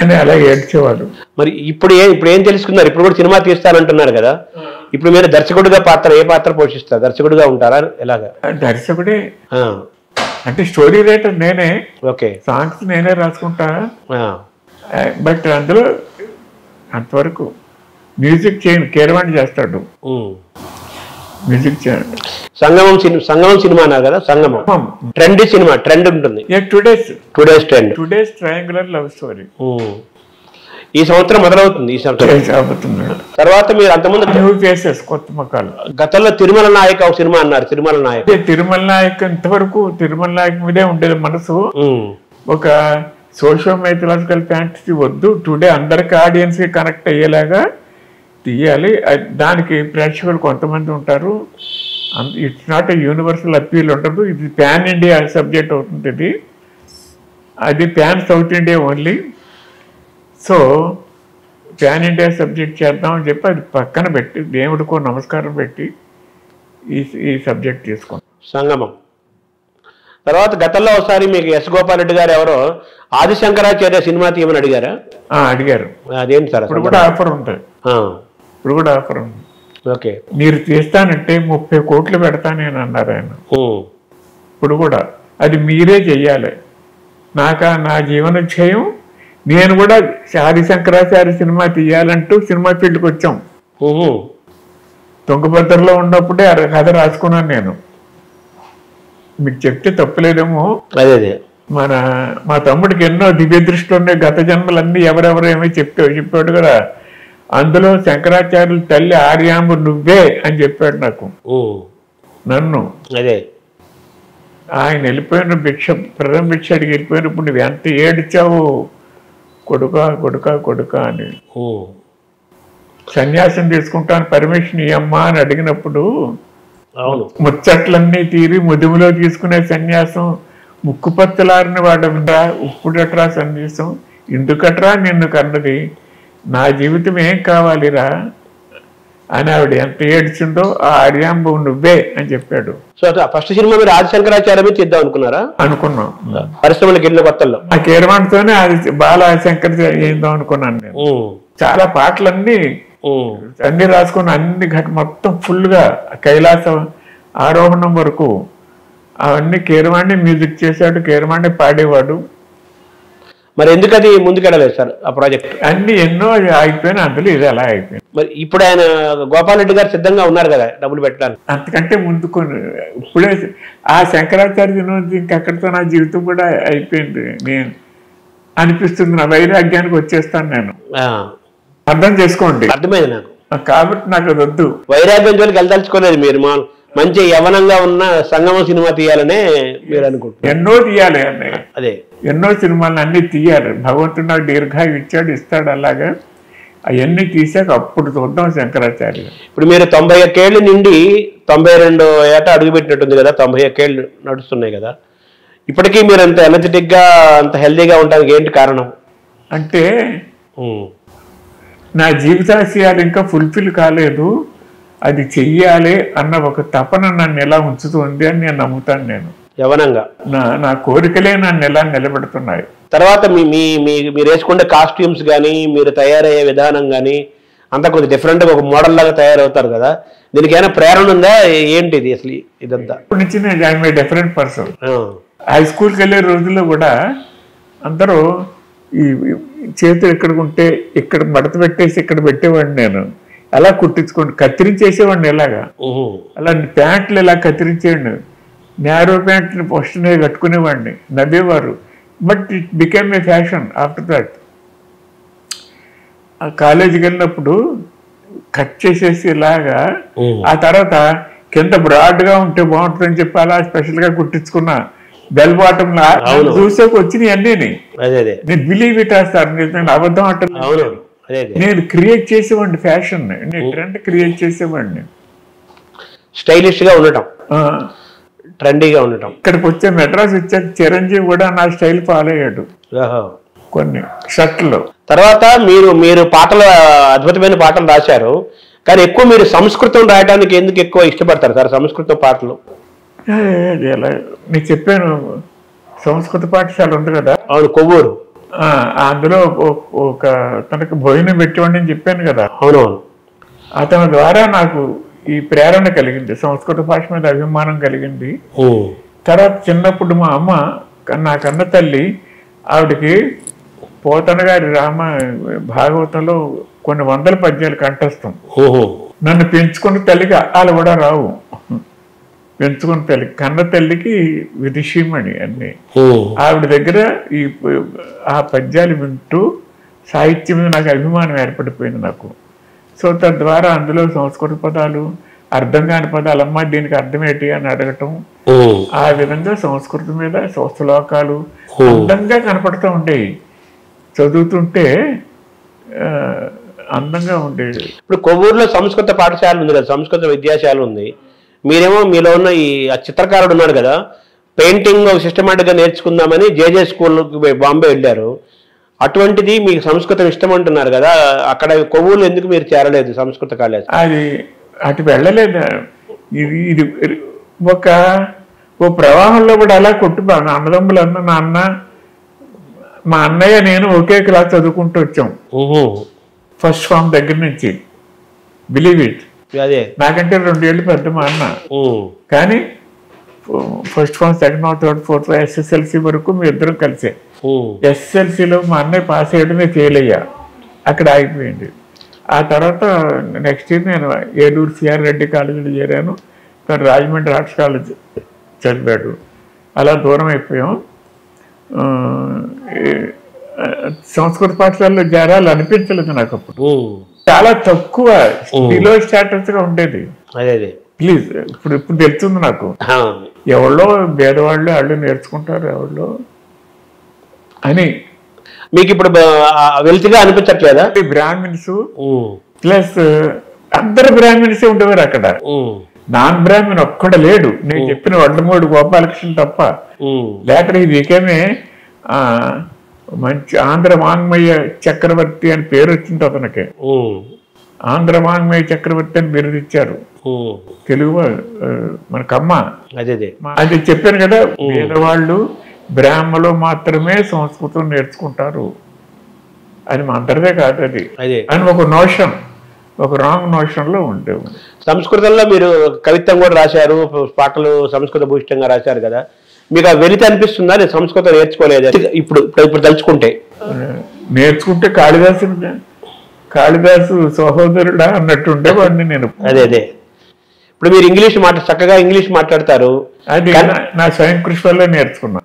అని అలా ఏడ్చేవాడు. మరి ఇప్పుడు ఏం తెలుసుకున్నారు? ఇప్పుడు కూడా సినిమా తీస్తానంటున్నారు కదా, ఇప్పుడు మీరు దర్శకుడిగా ఏ పాత్ర పోషిస్తారు? దర్శకుడిగా ఉంటారా? ఎలాగా? దర్శకుడే అంటే స్టోరీ రైటర్ నేనే, ఓకే, సాంగ్స్ నేనే రాసుకుంటా, బట్ అందులో అంతవరకు మ్యూజిక్ కీరవాణి చేస్తాడు, మ్యూజిక్ చేయండి. సంగమం సినిమా అన్నారు కదా, సంగమం ట్రెండ్ ఉంటుంది, టుడేస్ ట్రయాంగులర్ లవ్ స్టోరీ ఈ సంవత్సరం మొదలవుతుంది. ఈ సంవత్సరం తర్వాత మీరు అంతకుముందు న్యూ ఫేసెస్, కొత్త ముఖాలు. గతంలో తిరుమల నాయక్ ఒక సినిమా అన్నారు, తిరుమల నాయక్ ఇంతవరకు తిరుమల నాయక్ మీదే ఉండేది మనసు. ఒక సోషియో మైథలాజికల్ ఫ్యాంటసీ వద్దు, టుడే అందరికి ఆడియన్స్ కి కనెక్ట్ అయ్యేలాగా తీయాలి. దానికి ప్రేక్షకులు కొంతమంది ఉంటారు, it's not a universal appeal ఉండదు, ఇది ప్యాన్ ఇండియా సబ్జెక్ట్ అవుతుంది, అది pan south India only. So pan India subject చేద్దామని చెప్పి అది పక్కన పెట్టి దేవుడికో నమస్కారం పెట్టి ఈ సబ్జెక్ట్ తీసుకున్నాం, సంగమం. తర్వాత గతంలో ఒకసారి మీకు ఎస్ గోపాల్ రెడ్డి గారు ఎవరో ఆదిశంకరాచార్య సినిమా తీయమని అడిగారా? అడిగారు. అదేంటి సార్? ఇప్పుడు కూడా ఆఫర్ ఉంటుంది, ఇప్పుడు కూడా ఆఫర్ ఉంది. ఓకే, మీరు తీస్తానంటే 30 కోట్లు పెడతానని అన్నారు ఆయన. ఇప్పుడు కూడా అది మీరే చెయ్యాలి, నా జీవనోధ్యేయం, నేను కూడా ఆదిశంకరాచార్య సినిమా తీయాలంటూ సినిమా ఫీల్డ్కి వచ్చాం. తుంగభద్రలో ఉన్నప్పుడే కథ రాసుకున్నాను నేను, మీకు చెప్తే తప్పులేదేమో. మా తమ్ముడికి ఎన్నో దివ్య దృష్టిలో ఉన్నాయి, గత జన్మలన్నీ ఎవరెవరేమో చెప్పాడు కదా, అందులో శంకరాచార్యుల తల్లి ఆర్యాంబు నువ్వే అని చెప్పాడు నాకు, నన్ను. ఆయన వెళ్ళిపోయిన ప్రథమ భిక్ష అడిగి వెళ్ళిపోయినప్పుడు నువ్వు ఎంత ఏడ్చావు కొడుకా అని. సన్యాసం తీసుకుంటాను పర్మిషన్ ఇయ్యమ్మా అని అడిగినప్పుడు ముచ్చట్లన్నీ తీరి ముదుములో తీసుకునే సన్యాసం ముక్కుపత్తులారిన వాడమిరా ఉప్పుడట్రా సన్యాసం ఎందుకట్రా నిన్ను కన్నది, నా జీవితం ఏం కావాలిరా అని ఆవిడ ఎంత ఏడ్చిందో ఆ ఆర్యాంబు నువ్వే అని చెప్పాడు. సో ఫస్ట్ సినిమా మీరు ఆదిశంకరాచార్య మీద చేద్దాం అనుకున్నారా? అనుకున్నాం. పరిశ్రమలకు వెళ్ళిన కొత్తల్లో ఆ కీరవాణితోనే అది బాలశంకర్ చేద్దాం అనుకున్నాను నేను. చాలా పాటలన్నీ అన్ని రాసుకుని అన్ని మొత్తం ఫుల్ గా కైలాసం ఆరోహణం వరకు అవన్నీ కీరవాణి మ్యూజిక్ చేశాడు, కీరవాణి పాడేవాడు. మరి ఎందుకు అది ముందుకెళ్ళలేదు సార్ ఆ ప్రాజెక్ట్? అన్ని ఎన్నో అయిపోయినా అందులో ఇది అలా అయిపోయింది. మరి ఇప్పుడు ఆయన గోపాల్ రెడ్డి గారు సిద్ధంగా ఉన్నారు కదా డబ్బులు పెట్టడానికి? అంతకంటే ముందు ఇప్పుడే ఆ శంకరాచార్య దినోత్సవం ఇంకెక్కడితో నా జీవితం కూడా అయిపోయింది నేను అనిపిస్తుంది. నా వైరాగ్యానికి వచ్చేస్తాను నేను. అర్థం చేసుకోండి. అర్థమైంది నాకు. కాబట్టి నాకు అది వద్దు. వైరాగ్యం జోలికి వెళ్ళదలుచుకోలేదు మీరు. మంచి యవనంగా ఉన్న సంగమం సినిమా తీయాలనే మీరు అనుకుంటున్నారు? ఎన్నో తీయాలి అన్నయ్య. అదే ఎన్నో సినిమాలు అన్ని తీయాలి. భగవంతుడు నాకు దీర్ఘాయు ఇచ్చాడు, ఇస్తాడు. అలాగా అవన్నీ తీసాక అప్పుడు చూద్దాం శంకరాచార్య. ఇప్పుడు మీరు 91 ఏళ్ళు నుండి 92 ఏట అడుగుపెట్టినట్టుంది కదా, 91 ఏళ్ళు నడుస్తున్నాయి కదా. ఇప్పటికీ మీరు అంత ఎనర్జెటిక్ గా అంత హెల్దీగా ఉండడానికి ఏంటి కారణం? అంటే నా జీవితాశయాలు ఇంకా ఫుల్ఫిల్ కాలేదు, అది చెయ్యాలి అన్న ఒక తపన నన్ను ఎలా ఉంచుతుంది అని నేను నమ్ముతాను. నేను యవనంగా నా కోరికలే నన్ను ఎలా నిలబెడుతున్నాయి. తర్వాత మీరు వేసుకునే కాస్ట్యూమ్స్ కానీ మీరు తయారయ్యే విధానం కానీ అంతా కొంచెం డిఫరెంట్గా ఒక మోడల్ లాగా తయారవుతారు కదా, దీనికి ఏమైనా ప్రేరణ ఉందా ఏంటిది అసలు ఇదంతా? ఇప్పటి నుంచి నేను I'm a different person. High స్కూల్కి వెళ్ళే రోజుల్లో కూడా అందరూ ఈ చేతులు ఎక్కడికి ఉంటే ఇక్కడ మడత పెట్టేసి ఇక్కడ పెట్టేవాడిని. నేను అలా కుట్టించుకోండి, కత్తిరించేసేవాడిని. ఎలాగా అలా ప్యాంట్లు ఇలా కత్తిరించేవాడిని. నేరో ప్యాంట్ని ఫస్ట్ కట్టుకునేవాడిని, నవ్వేవారు. But it became a fashion after that. ఆ కాలేజీకి వెళ్ళినప్పుడు కట్ చేసేసి ఇలాగా, ఆ తర్వాత కింద బ్రాడ్గా ఉంటే బాగుంటుందని చెప్పి అలా స్పెషల్గా కుట్టించుకున్నా. బెల్ బాటమ్ చూసాక వచ్చినాయి అన్నీ. నేను బిలీవ్ ఇట్ వేస్తాను, నేను అబద్ధం అంటాను. నేను క్రియేట్ చేసేవాడిని ఫ్యాషన్, నేను ట్రెండ్ క్రియేట్ చేసేవాడిని. స్టైలిష్ గా ఉండటం, ట్రెండీగా ఉండటం. ఇక్కడికి వచ్చే మెడ్రాస్ వచ్చాక చిరంజీవి కూడా నా స్టైల్ ఫాలో అయ్యాడు కొన్ని షర్ట్లు. తర్వాత మీరు పాటలు, అద్భుతమైన పాటలు రాశారు, కానీ ఎక్కువ మీరు సంస్కృతం రాయడానికి ఎందుకు ఎక్కువ ఇష్టపడతారు సార్? సంస్కృతం పాటలు నీకు చెప్పాను, సంస్కృత పాఠశాల ఉంది కదా. అవును, కొవ్వూరు. అందులో ఒక తనకు భోజనం పెట్టేవాడిని అని చెప్పాను కదా. అవునవును. అతని ద్వారా నాకు ఈ ప్రేరణ కలిగింది, సంస్కృత భాష మీద అభిమానం కలిగింది. తర్వాత చిన్నప్పుడు మా అమ్మ, నా కన్న తల్లి, ఆవిడకి పోతన గారి భాగవతంలో కొన్ని 100 పద్యాలు కంఠస్థం. నన్ను పెంచుకున్న తల్లికి వాళ్ళు కూడా రావు. పెంచుకున్న తల్లి, కన్న తల్లికి విదుషీమణి అన్ని. ఆవిడ దగ్గర ఆ పద్యాలు వింటూ సాహిత్యం మీద నాకు అభిమానం ఏర్పడిపోయింది నాకు. సో తద్వారా అందులో సంస్కృత పదాలు, అర్థం కాని పదాలు, అమ్మ దీనికి అర్థం ఏంటి అని అడగటం, ఆ విధంగా సంస్కృతం మీద శ్లోకాలు అందంగా కనపడుతూ ఉండేవి. చదువుతుంటే అందంగా ఉండేది. ఇప్పుడు కొవ్వూరులో సంస్కృత పాఠశాల ఉంది కదా, సంస్కృత విద్యాశాల ఉంది. మీరేమో మీలో ఉన్న ఈ చిత్రకారుడు ఉన్నారు కదా, పెయింటింగ్ సిస్టమేటిక్గా నేర్చుకుందామని జేజే స్కూల్కి బాంబే వెళ్ళారు. అటువంటిది మీకు సంస్కృతం ఇష్టం అంటున్నారు కదా, అక్కడ కొవ్వూరులో ఎందుకు మీరు చేరలేదు సంస్కృత కాలేజ్? అది అటు వెళ్ళలేదు. ఇది ఓ ప్రవాహంలో కూడా అలా కొట్టుబాను. అన్నదమ్ములు నాన్న, మా అన్నయ్య నేను ఒకే క్లాస్ చదువుకుంటూ వచ్చాం, ఫస్ట్ ఫామ్ దగ్గర నుంచి. Believe it. అదే నాకంటే 2 ఏళ్ళు పెద్ద మా అన్న. కానీ first form, second form, third, fourth, SSLC వరకు మీ ఇద్దరం కలిసే. SSLCలో మా అన్నయ్య పాస్ అయ్యడం, నేను ఫెయిల్ అయ్యా, అక్కడ ఆగిపోయింది. ఆ తర్వాత నెక్స్ట్ ఇయర్ నేను ఏలూరు సిఆర్ రెడ్డి కాలేజీలో చేరాను. తను రాజమండ్రి ఆర్ట్స్ కాలేజ్ చదివాడు. అలా దూరం అయిపోయాం. సంస్కృత పాఠశాలలో చేరాలి అనిపించలేదు నాకు అప్పుడు. చాలా తక్కువ, బిలో స్టేటస్ గా ఉండేది. ప్లీజ్ ఇప్పుడు తెలుస్తుంది నాకు. ఎవరో పేదవాళ్ళు వాళ్ళు నేర్చుకుంటారు ఎవరో అని. మీకు ఇప్పుడు వెల్తిగా అనిపించట్లేదా? బ్రాహ్మిన్స్ ప్లస్ అందరు బ్రాహ్మిన్స్ ఉండేవారు అక్కడ. నాన్ బ్రాహ్మణ్ ఒక్కడ లేడు. నేను చెప్పిన వడ్లమూడి గోపాలకృష్ణ తప్ప. లేటర్ ఇది బికేమే మంచి ఆంధ్ర వాంగ్మయ చక్రవర్తి అని పేరు వచ్చింది అతనికి. ఆంధ్ర వాంగ్మయ చక్రవర్తి అని బిరుదిచ్చారు తెలుగు మనకమ్మ. అది చెప్పాను కదా, పేదవాళ్ళు బ్రాహ్మలో మాత్రమే సంస్కృతం నేర్చుకుంటారు అది మా అందరిదే కాదు అది అని ఒక నోషన్, ఒక రాంగ్ నోషన్ లో ఉండేవి. సంస్కృతంలో మీరు కవిత్వం కూడా రాశారు, పాటలు సంస్కృత భూషితంగా రాశారు కదా, మీకు ఆ వెలితి అనిపిస్తుందా? నేను సంస్కృతం నేర్చుకోలేదు ఇప్పుడు ఇప్పుడు తలుచుకుంటే. నేర్చుకుంటే కాళిదాసు సహోదరుడా అన్నట్టు ఉండేవాడిని నేను. అదే ఇప్పుడు మీరు చక్కగా ఇంగ్లీష్ మాట్లాడతారు, అది నా స్వయం కృషి వల్ల నేర్చుకున్నా.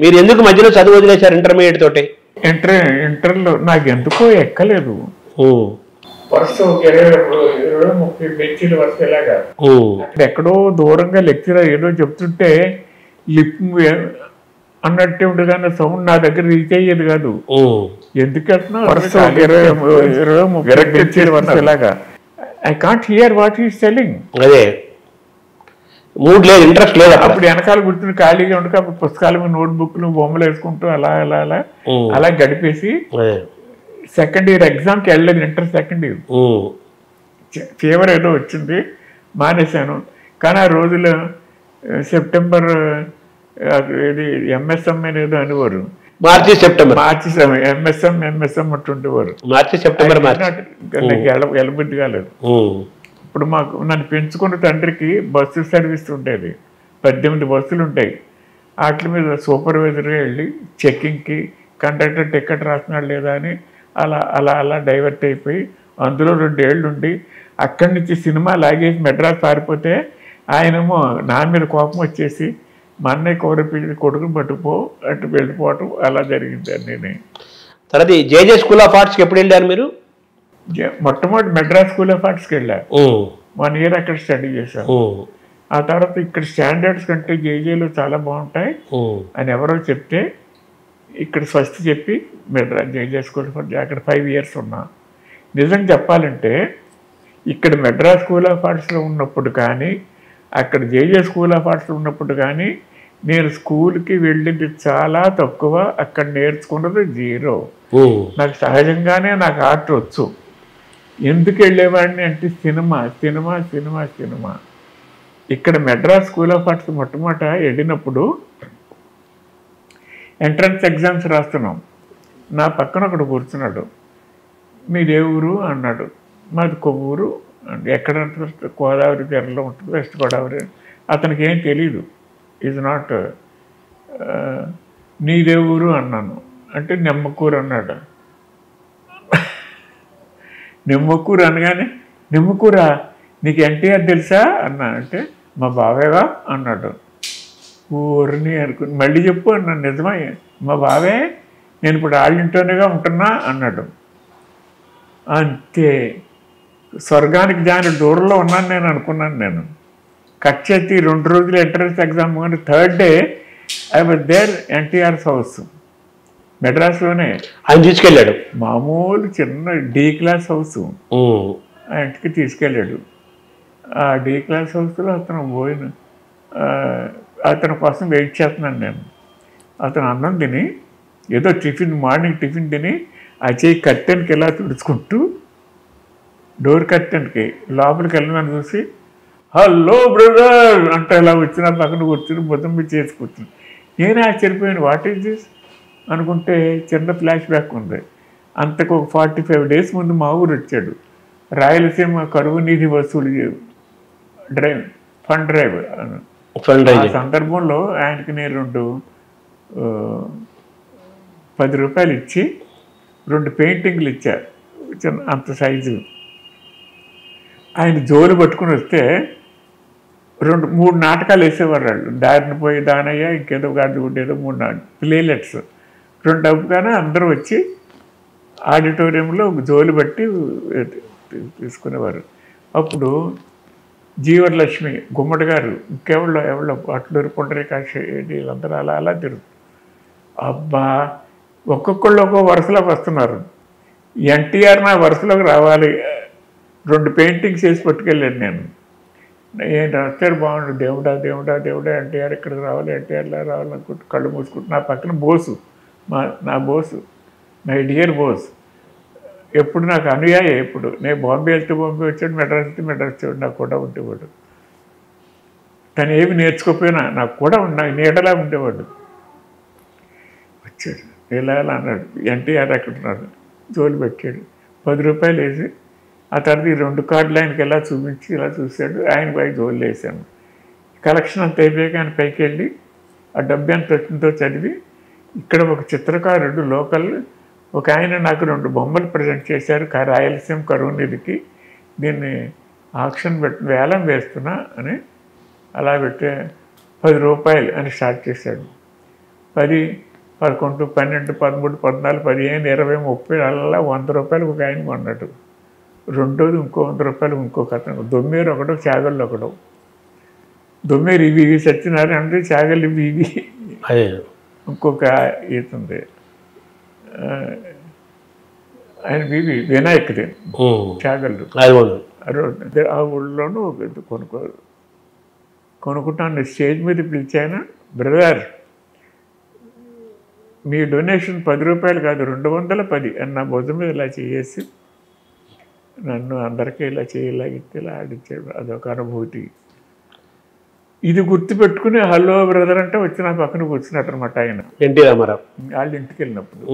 మీరు ఎందుకు మధ్యలో చదువు వదిలేశారు ఇంటర్మీడియట్ తోటి? ఇంటర్లో నాకు ఎందుకో ఎక్కలేదు. వరుస 20-30 బెంచీలు వరుసలాగా ఎక్కడో దూరంగా లెక్చరర్ ఏదో చెప్తుంటే లిప్ అన్నట్టే ఉండగానే సౌండ్ నా దగ్గర రీచ్ అయ్యేది కాదు. ఎందుకంటున్నా వరుస 20-30 బెంచీలు వరుసలాగా I can't hear what is telling. అదే మూడ్ లేదు, ఇంట్రెస్ట్ లేదు. అప్పుడు వెనకాల కూర్చుని ఖాళీగా ఉండక అప్పుడు పుస్తకాల మీద నోట్బుక్లు బొమ్మలు వేసుకుంటూ అలా అలా అలా అలా గడిపేసి సెకండ్ ఇయర్ ఎగ్జామ్కి వెళ్ళలేదు. ఇంటర్ సెకండ్ ఇయర్ ఫీవర్ ఏదో వచ్చింది, మానేశాను. కానీ ఆ రోజులో సెప్టెంబర్ ఇది ఎంఎస్ఎం ఏదో అనేవారు, మార్చి సెప్టెంబర్ ఎంఎస్ఎం అంటుండేవారు. మార్చి సెప్టెంబర్ ఎలబుద్ధి కాలేదు. ఇప్పుడు నన్ను పెంచుకున్న తండ్రికి బస్సు సర్వీస్ ఉండేది, 18 బస్సులు ఉంటాయి. వాటి మీద సూపర్వైజర్గా వెళ్ళి చెక్కింగ్కి కండక్టర్ టికెట్ రాస్తున్నాడు లేదా అని అలా అలా అలా డైవర్ట్ అయిపోయి అందులో 2 ఏళ్ళు ఉండి అక్కడి నుంచి సినిమా లాగేసి మెడ్రాస్ పారిపోతే ఆయనేమో నా మీద కోపం వచ్చేసి మా అన్నయ్య కొడుకుని పట్టుకుపో అటు వెళ్ళిపోవటం అలా జరిగింది. నేను తర్వాత జేజే స్కూల్ ఆఫ్ ఆర్ట్స్కి ఎప్పుడు వెళ్ళారు మీరు? మొట్టమొదటి మెడ్రాస్ స్కూల్ ఆఫ్ ఆర్ట్స్కి వెళ్ళా, 1 ఇయర్ అక్కడ స్టడీ చేశాను. ఆ తర్వాత ఇక్కడ స్టాండర్డ్స్ కంటే జేజేలో చాలా బాగుంటాయి అని ఎవరో చెప్తే ఇక్కడ స్వస్తి చెప్పి మెడ్రాస్ జేజే స్కూల్ ఆఫ్ ఆర్ట్స్ అక్కడ 5 ఇయర్స్ ఉన్నా. నిజం చెప్పాలంటే ఇక్కడ మెడ్రాస్ స్కూల్ ఆఫ్ ఆర్ట్స్లో ఉన్నప్పుడు కానీ అక్కడ జేజే స్కూల్ ఆఫ్ ఆర్ట్స్లో ఉన్నప్పుడు కానీ నేను స్కూల్కి వెళ్ళింది చాలా తక్కువ, అక్కడ నేర్చుకున్నది 0. నాకు సహజంగానే నాకు ఆర్ట్ వచ్చు. ఎందుకు వెళ్ళేవాడిని అంటే సినిమా సినిమా సినిమా సినిమా. ఇక్కడ మెడ్రాస్ స్కూల్ ఆఫ్ ఆర్ట్స్ మొట్టమొదట వెళ్ళినప్పుడు ఎంట్రన్స్ ఎగ్జామ్స్ రాస్తున్నాం. నా పక్కన ఒకడు కూర్చున్నాడు, మీదే ఊరు అన్నాడు. మాది కొవ్వూరు. ఎక్కడ గోదావరి తీరంలో ఉంటుంది, వెస్ట్ గోదావరి. అతనికి ఏం తెలీదు, ఈజ్ నాట్. నీదే ఊరు అన్నాను అంటే నిమ్మకూరు అన్నాడు. నిమ్మకూరు అనగానే నిమ్మకూరా నీకు ఎన్టీఆర్ తెలుసా అన్నా అంటే మా బావేవా అన్నాడు. ఊరిని అనుకుని మళ్ళీ చెప్పు అన్నాను. నిజమా? మా బావే, నేను ఇప్పుడు వాళ్ళింట్లోనేగా ఉంటున్నా అన్నాడు. అంతే, స్వర్గానికి జాని దూరంలో ఉన్నాను నేను అనుకున్నాను. నేను కట్ చేసి 2 రోజులు ఎంట్రన్స్ ఎగ్జామ్ కానీ 3rd day I was there NTR's house మెడ్రాస్లోనే. ఆయన తీసుకెళ్ళాడు, మామూలు చిన్న D క్లాస్ హౌస్. ఆ ఇంటికి తీసుకెళ్ళాడు. ఆ D క్లాస్ హౌస్లో అతను అతని కోసం వెయిట్ చేస్తున్నాను నేను. అతను అన్నం తిని ఏదో మార్నింగ్ టిఫిన్ తిని ఆ చేయి కర్టెన్కి ఎలా తుడుచుకుంటూ డోర్ కర్టెన్కి లోపలికి వెళ్ళినని చూసి హలో బ్రదర్ అంటే ఇలా వచ్చిన పక్కన కూర్చుని మొత్తం మీద చేసి కూర్చుని నేనే ఆశ్చర్యపోయాను. వాట్ ఈజ్ దిస్ అనుకుంటే చిన్న ఫ్లాష్ బ్యాక్ ఉంది. అంతకు ఒక 45 డేస్ ముందు మా ఊరు వచ్చాడు. రాయలసీమ కరువు నిధి వసూలు ఫండ్ డ్రైవ్. ఆ సందర్భంలో ఆయనకి నేను 10 రూపాయలు ఇచ్చి 2 పెయింటింగ్లు ఇచ్చా, చిన్న అంత సైజు. ఆయన జోలు పట్టుకుని వస్తే 2-3 నాటకాలు వేసేవారు వాళ్ళు. దారిని పోయి దానయ్య, ఇంకేదో గాడి ఉండేదో 3 ప్లేలెట్స్ 2 డబ్బుగానే అందరూ వచ్చి ఆడిటోరియంలో జోలు బట్టి తీసుకునేవారు. అప్పుడు జీవలక్ష్మి గుమ్మడి గారు, ఇంకెవళ్ళో అట్లూరు పుండరీకాక్షి వీళ్ళందరూ అలా అలా తిరుగు. అబ్బా, ఒక్కొక్కళ్ళు ఒక్కో వరుసలోకి వస్తున్నారు. ఎన్టీఆర్ నా వరుసలోకి రావాలి. 2 పెయింటింగ్స్ వేసి పట్టుకెళ్ళాను నేను. ఏంటి వచ్చారు బాగుండు, దేవుడా దేవుడా దేవుడా ఎన్టీఆర్ ఇక్కడికి రావాలి, ఎన్టీఆర్లా రావాలనుకుంటూ కళ్ళు మూసుకుంటూ. నా పక్కన నా బోసు, మై డియర్ బోస్, ఎప్పుడు నాకు అనుయాయి. ఎప్పుడు నేను బాంబే వెళ్తే బాంబే వచ్చాడు, మెడ్రాస్ వెళ్తే మెడ్రాస్ వచ్చాడు, నాకు కూడా ఉండేవాడు. తను ఏమి నేర్చుకోకపోయినా నాకు కూడా నాకు నీడలా ఉండేవాడు. వచ్చాడు ఇలా అన్నాడు, ఎన్టీఆర్ ఎక్కడ ఉన్నాడు, జోలు పెట్టాడు, 10 రూపాయలు వేసి ఆ తర్వాత ఈ 2 కార్డులు ఆయనకి ఎలా చూపించి ఇలా చూశాడు. ఆయన పై జోలు వేసాను. కలెక్షన్ అంత అయిపోయాక ఆయన పైకి వెళ్ళి ఆ డబ్బు ఎంత వచ్చిందో చదివి, ఇక్కడ ఒక చిత్రకారుడు లోకల్ ఒక ఆయన నాకు 2 బొమ్మలు ప్రజెంట్ చేశారు రాయలసీమ కరువు నిధికి, దీన్ని ఆక్షన్ వేలం వేస్తున్నా అని అలా పెట్టే 10 రూపాయలు అని స్టార్ట్ చేశాడు. 10, 11, 12, 13, 14, 15, 20, 30 అలా 100 రూపాయలు ఒక ఆయన కొన్నాడు. రెండోది ఇంకో 100 రూపాయలు ఇంకో అతను, దొమ్మేరు ఒకడు, చాగళ్ళు ఒకడు. దొమ్మేరు ఇవి సత్యనారాయణ అంటే, చాగళ్ళు ఇవి ఇంకొక ఈతుంది ఆయన బీవి వినాయకుడి చాగళ్ళు. ఆ ఊళ్ళోనూ కొనుక్కుంటాను. స్టేజ్ మీద పిలిచాను, బ్రదర్ మీ డొనేషన్ 10 రూపాయలు కాదు 210 అని నా భుజం మీద ఇలా చేసి నన్ను అందరికీ ఇలా చేయలాగితే ఇలా ఆడించాడు. అదొక అనుభూతి. ఇది గుర్తుపెట్టుకుని హలో బ్రదర్ అంటే వచ్చి నా పక్కన కూర్చున్నట్టు అనమాట ఆయన, ఎన్టీ రామారావు వాళ్ళ ఇంటికి వెళ్ళినప్పుడు.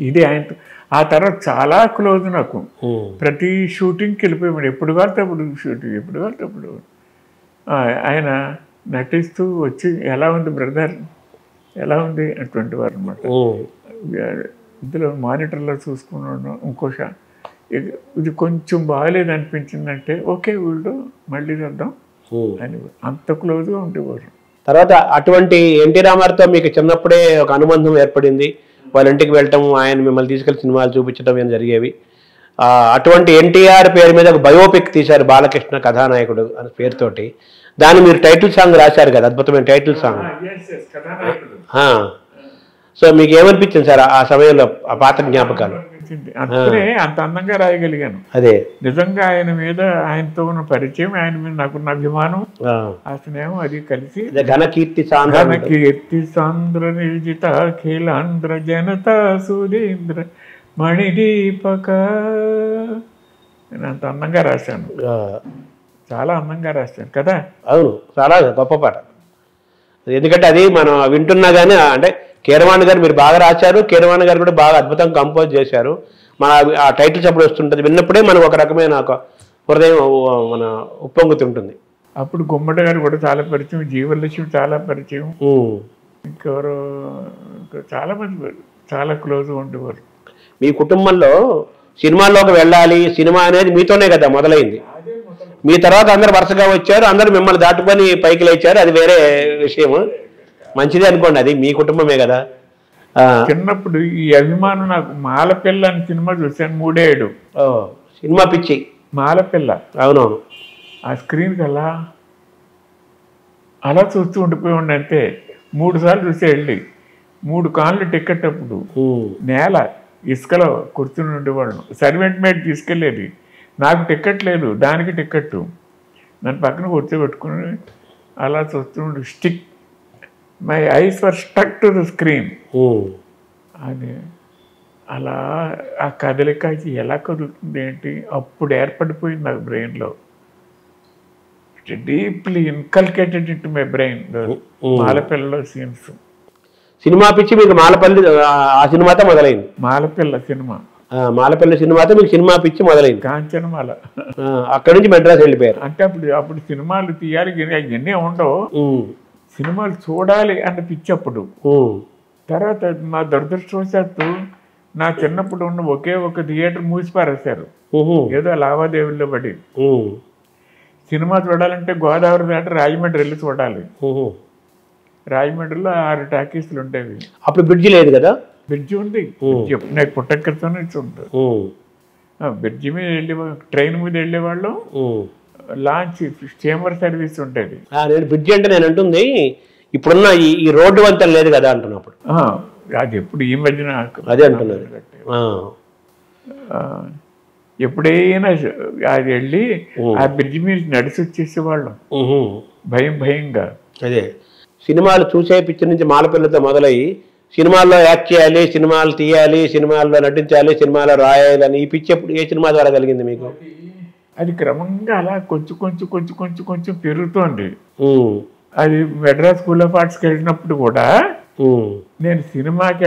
ఇది ఆయనతో ఆ తర్వాత చాలా క్లోజ్ నాకు. ప్రతి షూటింగ్కి వెళ్ళిపోయాడు, ఎప్పుడు కాలితే అప్పుడు షూటింగ్, ఎప్పుడు కాలితే అప్పుడు. ఆయన నటిస్తూ వచ్చి ఎలా ఉంది బ్రదర్, ఎలా ఉంది అటువంటి వారు అనమాట. ఇందులో మానిటర్లో చూసుకున్నాను. ఇంకోషా ఇది కొంచెం బాగాలేదు అనిపించిందంటే ఓకే వీళ్ళు మళ్ళీ చేద్దాం అని, అంత క్లోజ్గా ఉండేవారు. తర్వాత అటువంటి ఎన్టీ రామారావుతో మీకు చిన్నప్పుడే ఒక అనుబంధం ఏర్పడింది, వాళ్ళ ఇంటికి వెళ్ళటం, ఆయన మిమ్మల్ని తీసుకెళ్లి సినిమాలు చూపించడం ఏం జరిగేవి. అటువంటి ఎన్టీఆర్ పేరు మీద ఒక బయోపిక్ తీశారు, బాలకృష్ణ కథానాయకుడు అనే పేరుతోటి. దాన్ని మీరు టైటిల్ సాంగ్ రాశారు కదా, అద్భుతమైన టైటిల్ సాంగ్. సో మీకు ఏమనిపించింది సార్ ఆ సమయంలో, ఆ పాత జ్ఞాపకాలు? అంతే, అంత అందంగా రాయగలిగాను. అదే నిజంగా ఆయన మీద, ఆయనతో ఉన్న పరిచయం, ఆయన మీద నాకున్న అభిమానం, ఆ స్నేహం అది కలిసి ఘనకీర్తి కీర్తి సాంద్ర నిర్జిత ఖిలాంధ్ర జనత సురేంద్ర మణిదీపక అంత అందంగా రాశాను, చాలా అందంగా రాశాను కదా. అవును, చాలా గొప్ప పాట. ఎందుకంటే అది మనం వింటున్నా కానీ, అంటే కీరవాణి గారు మీరు బాగా రాశారు, కీరవాణి గారు కూడా బాగా అద్భుతంగా కంపోజ్ చేశారు. మన ఆ టైటిల్స్ అప్పుడు వస్తుంటుంది, విన్నప్పుడే మనకు ఒక రకమైన హృదయం మన ఉప్పొంగుతుంటుంది. అప్పుడు గుమ్మడి గారు కూడా చాలా పరిచయం, జీవలక్ష్మి చాలా పరిచయం, ఇంకెవరో చాలా మంది చాలా క్లోజ్గా ఉండేవారు. మీ కుటుంబంలో సినిమాల్లోకి వెళ్ళాలి, సినిమా అనేది మీతోనే కదా మొదలైంది. మీ తర్వాత అందరు వరుసగా వచ్చారు, అందరూ మిమ్మల్ని దాటుకొని పైకి లేచారు, అది వేరే విషయం. మంచిదే అనుకోండి, అది మీ కుటుంబమే కదా. చిన్నప్పుడు ఈ అభిమానం నాకు. మాలపిల్ల అని సినిమా చూశాను, 3 ఏడు సినిమా పిచ్చి మాలపిల్ల. అవునవును, ఆ స్క్రీన్కి అలా చూస్తూ ఉండిపోయి ఉండి. అంతే 3 సార్లు చూసే వెళ్ళి 3 కాన్లు టికెట్ అప్పుడు నేల ఇసుకలో కూర్చుని ఉండేవాళ్ళం. సర్వెంట్ మేడ్ తీసుకెళ్ళేది, నాకు టికెట్ లేదు, దానికి టికెట్. నన్ను పక్కన కూర్చోబెట్టుకుని అలా చూస్తుండే. Stick my eyes were stuck to the screen అని. అలా ఆ కదలిక ఎలా కదులుతుంది ఏంటి అప్పుడు ఏర్పడిపోయింది నాకు బ్రెయిన్లో. Deeply inculcated into my brain మాలపిల్లలో సీన్స్. సినిమా పిచ్చి మీకు మాలపల్లి ఆ సినిమాతో మొదలైంది. మాలపిల్ల సినిమా, మాలపల్లి సినిమాతో మీకు సినిమా పిచ్చి మొదలైంది. కాంచనమాల. అక్కడి నుంచి మెడ్రాస్ వెళ్ళిపోయారు. అంటే అప్పుడు సినిమాలు తీయాలి, ఇవన్నీ ఉండవు, సినిమాలు చూడాలి అన్న పిచ్చి అప్పుడు. తర్వాత మా దురదృష్టవశాత్తు నా చిన్నప్పుడు ఉన్న ఒకే ఒక థియేటర్ మూసిపారేశారు, ఏదో లావాదేవీల్లో పడి. సినిమా చూడాలంటే గోదావరి దాటి రాజమండ్రి వెళ్ళి చూడాలి. రాజమండ్రిలో 6 టాకీస్లు ఉండేవి. అప్పుడు బ్రిడ్జి లేదు కదా? బ్రిడ్జి ఉంది, నాకు పుట్టక్కడితోనే ఉంటుంది. బ్రిడ్జి మీద వెళ్ళే, ట్రైన్ మీద వెళ్ళేవాళ్ళం, లాంచ్ స్టీమర్ సర్వీస్ ఉండేది. నేను బ్రిడ్జి అంటే నేను అంటుంది ఇప్పుడున్న ఈ రోడ్డు వంతెన లేదు కదా అంటున్నప్పుడు. అది ఎప్పుడు ఈ మధ్యన అదే అంటున్నారు. ఎప్పుడైనా అది వెళ్ళి ఆ బ్రిడ్జి మీద నడిచి వచ్చేసేవాళ్ళం భయంగా. అదే సినిమాలు చూసే పిక్చర్ నుంచి మాలపిల్లతో మొదలయ్యి సినిమాల్లో యాక్ట్ చేయాలి, సినిమాలు తీయాలి, సినిమాల్లో నటించాలి, సినిమాలో రాయాలి అని ఈ పిచ్చి ఎప్పుడు ఏ సినిమా ద్వారా కలిగింది మీకు? అది క్రమంగా అలా కొంచెం కొంచెం కొంచెం కొంచెం కొంచెం పెరుగుతోంది. అది మెడ్రాస్ స్కూల్ ఆఫ్ ఆర్ట్స్కి వెళ్ళినప్పుడు కూడా నేను సినిమాల్లోకి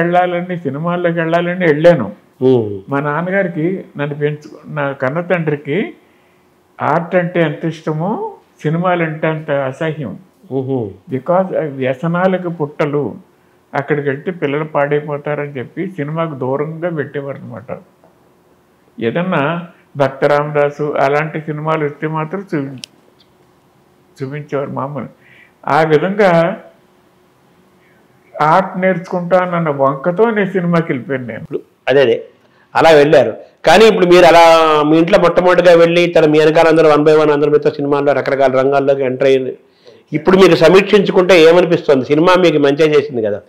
వెళ్ళాలని వెళ్ళాను. మా నాన్నగారికి నా కన్న తండ్రికి ఆర్ట్ అంటే ఎంత ఇష్టమో సినిమాలు అంటే అంత అసహ్యం. బికాజ్ వ్యసనాలకు పుట్టలు, అక్కడికి వెళ్తే పిల్లలు పాడైపోతారని చెప్పి సినిమాకు దూరంగా పెట్టేవారు అనమాట. ఏదన్నా భక్త రామదాసు అలాంటి సినిమాలు వస్తే మాత్రం చూపించేవారు మామూలు. ఆ విధంగా ఆర్ట్ నేర్చుకుంటానన్న వంకతో నేను సినిమాకి వెళ్ళిపోయాను నేను. అదే అలా వెళ్ళారు. కానీ ఇప్పుడు మీరు అలా మీ ఇంట్లో మొట్టమొదటిగా వెళ్ళి మీ వెనకాల అందరూ 1 by 1 అందరి మీతో సినిమాల్లో రకరకాల రంగాల్లోకి ఎంటర్ అయ్యింది. ఇప్పుడు మీరు సమీక్షించుకుంటే ఏమనిపిస్తుంది? సినిమా మీకు మంచిగా చేసింది కదా,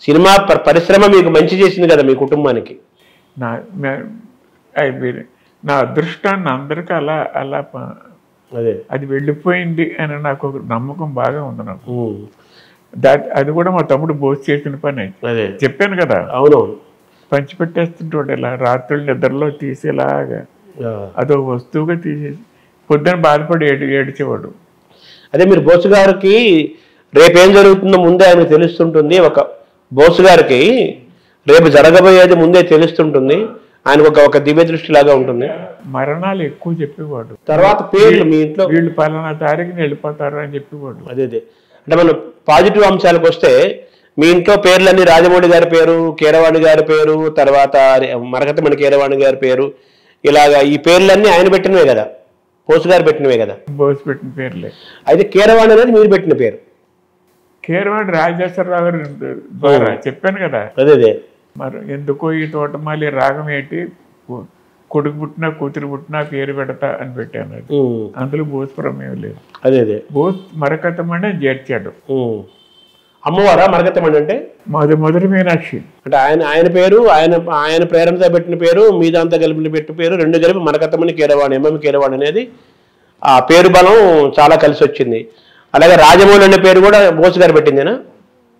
సినిమా పరిశ్రమ మీకు మంచి చేసింది కదా మీ కుటుంబానికి. నా అదృష్టాన్ని అందరికీ అలా అలా అది వెళ్ళిపోయింది అని నాకు ఒక నమ్మకం బాగా ఉంది నాకు. అది కూడా మా తమ్ముడు బోస్ చేసిన పని. చెప్పాను కదా, అవునవును, పంచిపెట్టేస్తుంటాడు ఇలా రాత్రులు నిద్రలో తీసేలాగా అదొక వస్తువుగా తీసేసి పొద్దున బాధపడి ఏడిచేవాడు. అదే మీరు బోసు గారికి రేపేం జరుగుతుందో ముందే ఆయనకు తెలుస్తుంటుంది. ఒక బోసు గారికి రేపు జరగబోయేది ముందే తెలుస్తుంటుంది. ఆయనకు ఒక దివ్య దృష్టి లాగా ఉంటుంది. మరణాలు ఎక్కువ చెప్పేవాడు. తర్వాత పేర్లు మీ ఇంట్లో వీళ్ళు పలానా తారీఖుని వెళ్ళిపోతారు అని చెప్పేవాడు. అదే అంటే మనం పాజిటివ్ అంశాలకు వస్తే మీ ఇంట్లో పేర్లన్నీ రాజమౌళి గారి పేరు, కీరవాణి గారి పేరు, తర్వాత మరకతమణి కీరవాణి గారి పేరు, ఇలాగా ఈ పేర్లన్నీ ఆయన పెట్టినవే కదా, బోసు గారు పెట్టినవే కదా? బోసు పెట్టిన పేర్లే. అయితే కీరవాణి అనేది మీరు పెట్టిన పేరు. కీరవాణి రాజేశ్వరరావు గారు ద్వారా చెప్పాను కదా. అదే మరి ఎందుకో ఈ తోటమాలి రాగం ఏంటి, కొడుకు పుట్టినా కూతురు పుట్టినా పేరు పెడతా అని పెట్టాను. అందులో బోసు ప్రమేయం లేదు. అదే బోస్ మరకతమణి చేర్చాడు. అమ్మవారా మరకతమణి అంటే? మొదటి మీనాక్షి అంటే ఆయన పేరు, ఆయన ప్రేరణతో పెట్టిన పేరు, మీదంతా కలిపి పెట్టిన పేరు, రెండు కలిపి మరకతమణి కీరవాణి, ఎంఎం కీరవాణి అనేది ఆ పేరు బలం చాలా కలిసి వచ్చింది. అలాగే రాజమౌళి అనే పేరు కూడా బోసు గారు పెట్టిందేనా?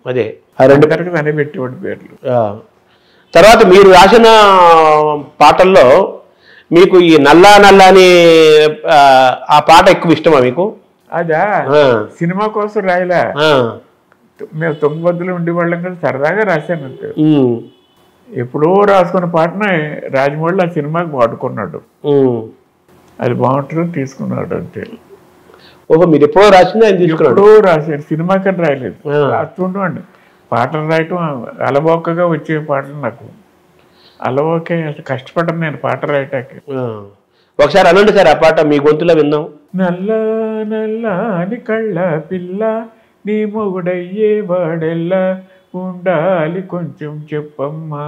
అదే ఆ రెండు తరగతి అనే పెట్టేవాడు పేర్లు. తర్వాత మీరు రాసిన పాటల్లో మీకు ఈ నల్లా నల్లా అని ఆ పాట ఎక్కువ ఇష్టమా మీకు? అదా సినిమా కోసం రాయలే, మేము 9 ఉండేవాళ్ళం కదా, సరదాగా రాశాను అంతే. ఎప్పుడో రాసుకున్న పాటనే రాజమౌళి ఆ సినిమాకి వాడుకున్నాడు. అది బాగుంటుంది తీసుకున్నాడు అంతే. ఓహో, మీరు ఎప్పుడో రాసింది ఆయన తీసుకున్నాడు? ఎప్పుడో రాశాడు, సినిమాకని రాయలేదు. రాస్తుండవండి పాటలు రాయటం అలవోకగా వచ్చే పాటలు నాకు అలవోకే. అసలు కష్టపడ్డాను నేను పాట రాయటానికి. ఒకసారి అనండి సార్ ఆ పాట, మీ గొంతులో విందాం. నల్ల నల్లని కళ్ళ పిల్ల నీ మొగుడయ్యే వాడెల్లా ఉండాలి కొంచెం చెప్పమ్మా,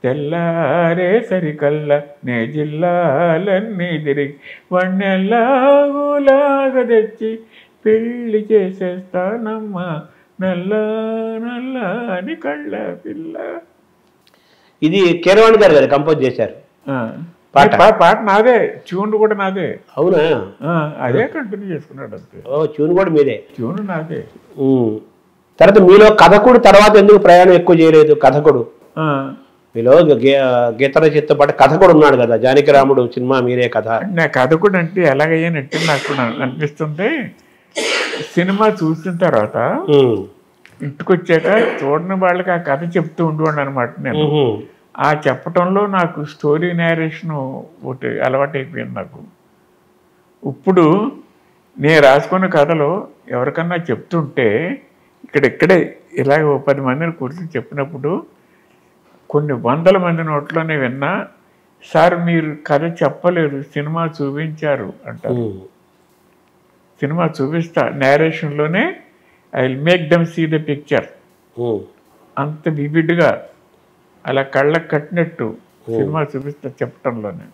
తెల్లారే సరికల్లా నే జిల్లాలన్నీ తిరిగి వన్నెల్లాగులాగా తెచ్చి పెళ్లి చేసేస్తానమ్మా, నల్ల నల్లని కళ్ళ పిల్ల. ఇది కీరవాణి గారు కదా కంపోజ్ చేశారు పాట నాదే, ట్యూన్ కూడా నాదే. అవునా? అదే కంటిన్యూ చేసుకున్నాడు అంతే. ట్యూన్ కూడా మీదే? ట్యూన్ నాదే. తర్వాత మీలో కథకుడు తర్వాత ఎందుకు ప్రయాణం ఎక్కువ చేయలేదు? కథకుడు మీలో గీత రచయితతో పాటు కథకుడు ఉన్నాడు కదా, జానకి రాముడు సినిమా మీరే కథ. నా కథకుడు అంటే ఎలాగయ్యానంటే నాకు అనిపిస్తుంది, సినిమా చూసిన తర్వాత ఇంటికి వచ్చాక చూడని వాళ్ళకి ఆ కథ చెప్తూ ఉండేవాడు అనమాట నేను. ఆ చెప్పటంలో నాకు స్టోరీ నేరేషన్ ఒకటి అలవాటు అయిపోయింది నాకు. ఇప్పుడు నేను రాసుకున్న కథలో ఎవరికన్నా చెప్తుంటే ఇక్కడే ఇలాగ 10 మందిని కూర్చొని చెప్పినప్పుడు కొన్ని 100 మంది నోట్లోనే విన్నా, సార్ మీరు కథ చెప్పలేదు, సినిమా చూపించారు అంటారు. సినిమా చూపిస్తా, నేరేషన్లోనే I will make them see the picture. అంత వివిడ్గా అలా కళ్ళకు కట్టినట్టు సినిమా చూపిస్తా చెప్పటంలోనే.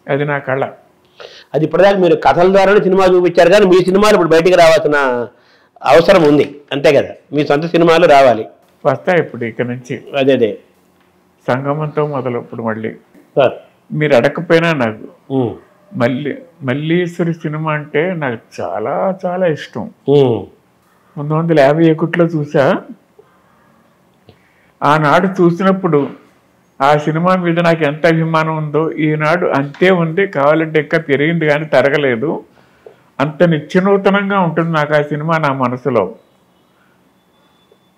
అది నా కళ. అది ఇప్పటిదాకా మీరు కథల ద్వారానే సినిమా చూపించారు, కానీ మీ సినిమాలు ఇప్పుడు బయటికి రావాల్సిన అవసరం ఉంది అంతే కదా, మీ సొంత సినిమాలు రావాలి. వస్తాయి ఇప్పుడు ఇక నుంచి. అదే సంగమంతో మొదలు. ఇప్పుడు మళ్ళీ మీరు అడగకపోయినా నాకు మల్లీశ్వరి సినిమా అంటే నాకు చాలా చాలా ఇష్టం. 1951లో చూసా, ఆనాడు చూసినప్పుడు ఆ సినిమా మీద నాకు ఎంత అభిమానం ఉందో ఈనాడు అంతే ఉంది, కావాలంటే ఇంకా పెరిగింది కానీ తరగలేదు. అంత నిత్యనూతనంగా ఉంటుంది నాకు ఆ సినిమా నా మనసులో.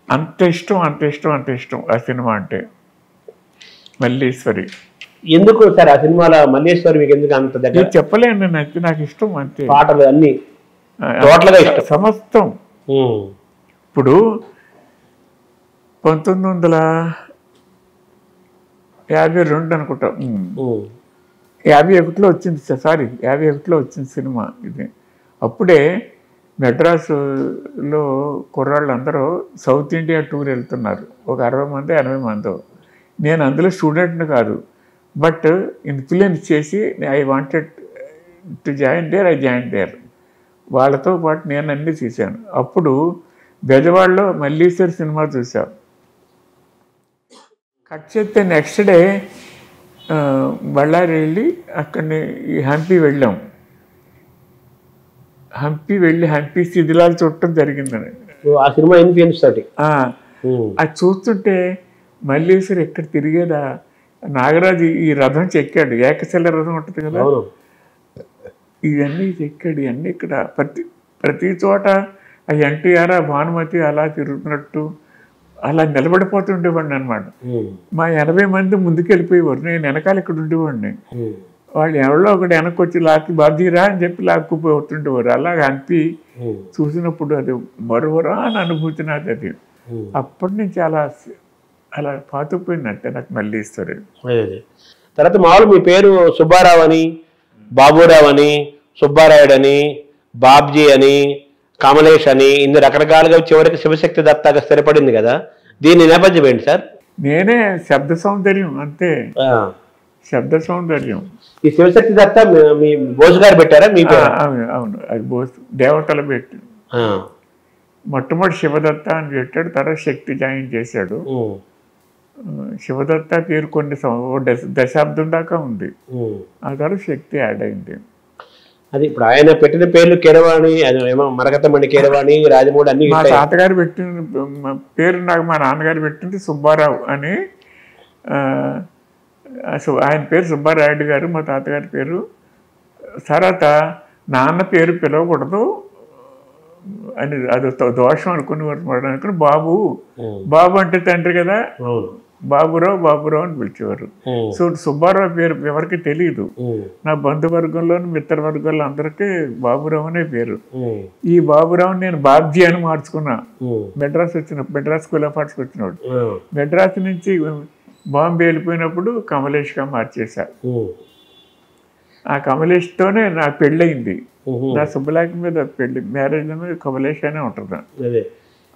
అంత ఇష్టం ఆ సినిమా అంటే. మల్లీశ్వరి ఎందుకు సార్ ఆ సినిమాలో మల్లేశ్వరి మీకు ఎందుకు అంత దగ్గర? చెప్పలేను, నాకు ఇష్టం అంతే. పాటలు అన్ని టోటల్గా ఇష్టం సమస్తం. ఇప్పుడు 1952 అనుకుంటా, 51లో వచ్చింది, 51లో వచ్చింది సినిమా ఇది. అప్పుడే మెడ్రాసులో కుర్రాళ్ళందరూ సౌత్ ఇండియా టూర్ వెళ్తున్నారు, ఒక 60 మంది 80 మందో. నేను అందులో స్టూడెంట్ని కాదు, బట్ ఇన్ఫ్లుయెన్స్ చేసి I wanted to join there. వాళ్ళతో పాటు నేను అన్నీ చూశాను. అప్పుడు బెజవాడలో మల్లీశ్వరి సినిమా చూసాం. కట్ చేస్తే నెక్స్ట్ డే బళ్ళారి వెళ్ళి అక్కడిని హంపి వెళ్ళాం. హంపి శిథిలాలు చూడటం జరిగిందని ఆ సినిమా ఇన్ఫ్లుయెన్స్ తోటి. అది చూస్తుంటే మల్లీశ్వరి ఎక్కడ తిరిగేదా, నాగరాజు ఈ రథం చెక్కాడు, ఏకశిల రథం ఉంటుంది కదా, ఇవన్నీ చెక్కాడు. ఇవన్నీ ఇక్కడ ప్రతి చోట ఆ ఎన్టీఆర్, భానుమతి అలా తిరుగుతున్నట్టు అలా నిలబడిపోతుండేవాడిని అనమాట. మా 80 మంది ముందుకు వెళ్ళిపోయేవారు, నేను వెనకాల ఇక్కడ ఉండేవాడిని. వాళ్ళు ఎవరో ఒకటి వెనక్కి వచ్చి లాక్కి బాధ్యరా అని చెప్పి లాక్కుపోతుండేవారు. అలాగే హంపి చూసినప్పుడు అది మరోరా అని అనుభూతి నాకు. అది అప్పటి నుంచి అలా పాతుకుపోయిందంటే నాకు మల్లీశ్వరి. తర్వాత మామూలు మీ పేరు సుబ్బారావు అని, బాబురావు అని, సుబ్బారాయుడు అని, బాబ్జీ అని, కమలేష్ అని ఇన్ని రకరకాలుగా చివరికి శివశక్తి దత్తాగా స్థిరపడింది కదా, దీని నేపథ్యం ఏంటి సార్? నేనే శబ్ద సౌందర్యం అంతే, శబ్ద సౌందర్యం. ఈ శివశక్తి దత్త మీ బోసు గారు పెట్టారా? మీ అవును, అది బోసు దేవతలు పెట్టి మొట్టమొదటి శివదత్త అని పెట్టాడు, తర్వాత శక్తి జాయిన్ చేశాడు. శివదత్త పేరు కొన్ని దశాబ్దం దాకా ఉంది, ఆ తర్వాత శక్తి యాడ్ అయింది. అది ఇప్పుడు ఆయన పెట్టిన పేర్లు కీరవాణి, మరకతమణి కీరవాణి, రాజమౌళి అన్ని. మా తాతగారు పెట్టిన పేరు నాకు మా నాన్నగారు పెట్టింది సుబ్బారావు అని. ఆయన పేరు సుబ్బారాయుడు గారు, మా తాతగారి పేరు. తర్వాత నాన్న పేరు పిలవకూడదు అని అది దోషం అనుకుని బాబు అంటే తండ్రి కదా, బాబురావు అని పిలిచేవారు. సో సుబ్బారావు పేరు ఎవరికి తెలియదు, నా బంధువర్గంలోని మిత్రవర్గంలో అందరికీ బాబురావు అనే పేరు. ఈ బాబురావు నేను బాబ్జీ అని మార్చుకున్నా. మెడ్రాస్ స్కూల్ ఆఫ్ ఆర్ట్స్కి వచ్చినప్పుడు, మెడ్రాస్ నుంచి బాంబే వెళ్ళిపోయినప్పుడు కమలేష్గా మార్చేశా. ఆ కమలేష్తోనే నా పెళ్ళయింది. నా సుబ్బలాకి మీద పెళ్ళి మ్యారేజ్ మీద కమలేష్ అనే ఉంటుంది.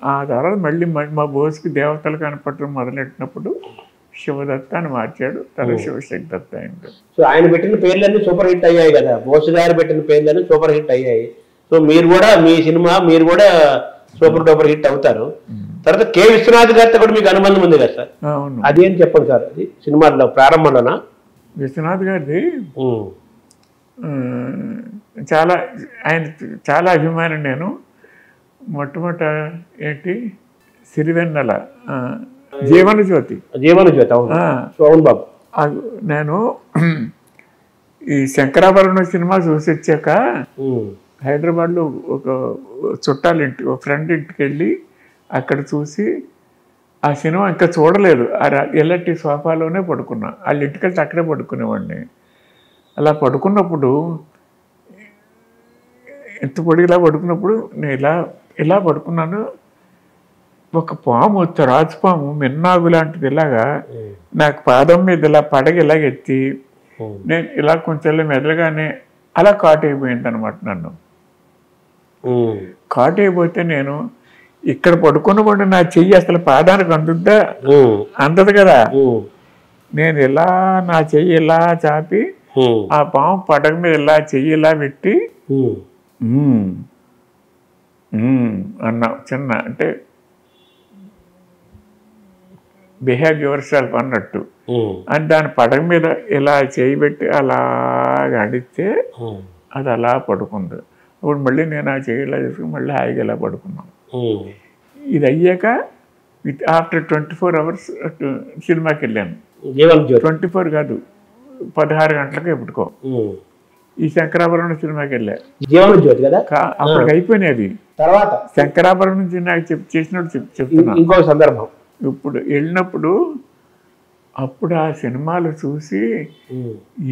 ఆ తర్వాత మళ్ళీ మా బోస్కి దేవతలు కనపడటం మొదలెట్టినప్పుడు శివదత్త అని మార్చాడు, తర్వాత శివశక్తి దత్త అయింది. సో ఆయన పెట్టిన పేర్లన్నీ సూపర్ హిట్ అయ్యాయి కదా, బోస్ గారు పెట్టిన పేర్లన్నీ సూపర్ హిట్ అయ్యాయి. సో మీరు కూడా మీ సినిమా సూపర్ డూపర్ హిట్ అవుతారు. తర్వాత కె విశ్వనాథ్ గారితో కూడా మీకు అనుబంధం ఉంది కదా సార్? అవును. అది ఏం చెప్పండి సార్, అది సినిమాలో ప్రారంభంలోనా? విశ్వనాథ్ గారిది చాలా అభిమానం. నేను మొట్టమొదట సిరివెన్నెల జీవనజ్యోతి అవును బాబు. నేను ఈ శంకరాభరణం సినిమా చూసి వచ్చాక హైదరాబాద్లో ఒక ఒక ఫ్రెండ్ ఇంటికి వెళ్ళి అక్కడ చూసి ఆ సినిమా ఇంకా చూడలేదు, ఎల్లటి సోఫాలోనే పడుకున్నా. వాళ్ళ ఇంటికి వెళ్తే అక్కడే పడుకునేవాడిని. అలా పడుకున్నప్పుడు ఎంత పొడిగిలా పడుకున్నప్పుడు నేను ఇలా పడుకున్నాను. ఒక పాము, రాజుపాము, మిన్నాగు లాంటిది ఇలాగా నాకు పాదం మీద ఇలా ఇలాగెత్తి నేను ఇలా కొంచెం మెదలగానే అలా కాటు అయిపోయింది అనమాట. నన్ను కాటు అయిపోతే నేను ఇక్కడ పడుకున్నప్పుడు నా చెయ్యి అసలు పాదానికి అందదు కదా. నేను ఇలా నా చెయ్యి ఇలా చాపి ఆ పాము పడగ మీద ఇలా చెయ్యి ఇలా పెట్టి అన్నా, చిన్న అంటే బిహేవ్ యువర్ సెల్ఫ్ అన్నట్టు అని దాని పడగ మీద ఇలా చేయి పెట్టి అలాగా అడిగితే అది అలా పడుకుంది. అప్పుడు మళ్ళీ నేను ఆ చేయి ఇలా చేసుకుని మళ్ళీ హాయిగా ఇలా పడుకున్నాను. ఇది అయ్యాక ఆఫ్టర్ 24 hours సినిమాకి వెళ్ళాను. జీవన జ్యోతి 24 కాదు, 16 గంటలకు ఎప్పుడుకో ఈ శంకరాభరణం సినిమాకి వెళ్ళా. జీవన జ్యోతి కదా అప్పటికి అయిపోయినాయి అది. తర్వాత శంకరాభరణం నాకు చేసినట్టు చెప్తున్నా. ఇంకో సందర్భం ఇప్పుడు వెళ్ళినప్పుడు అప్పుడు ఆ సినిమాలు చూసి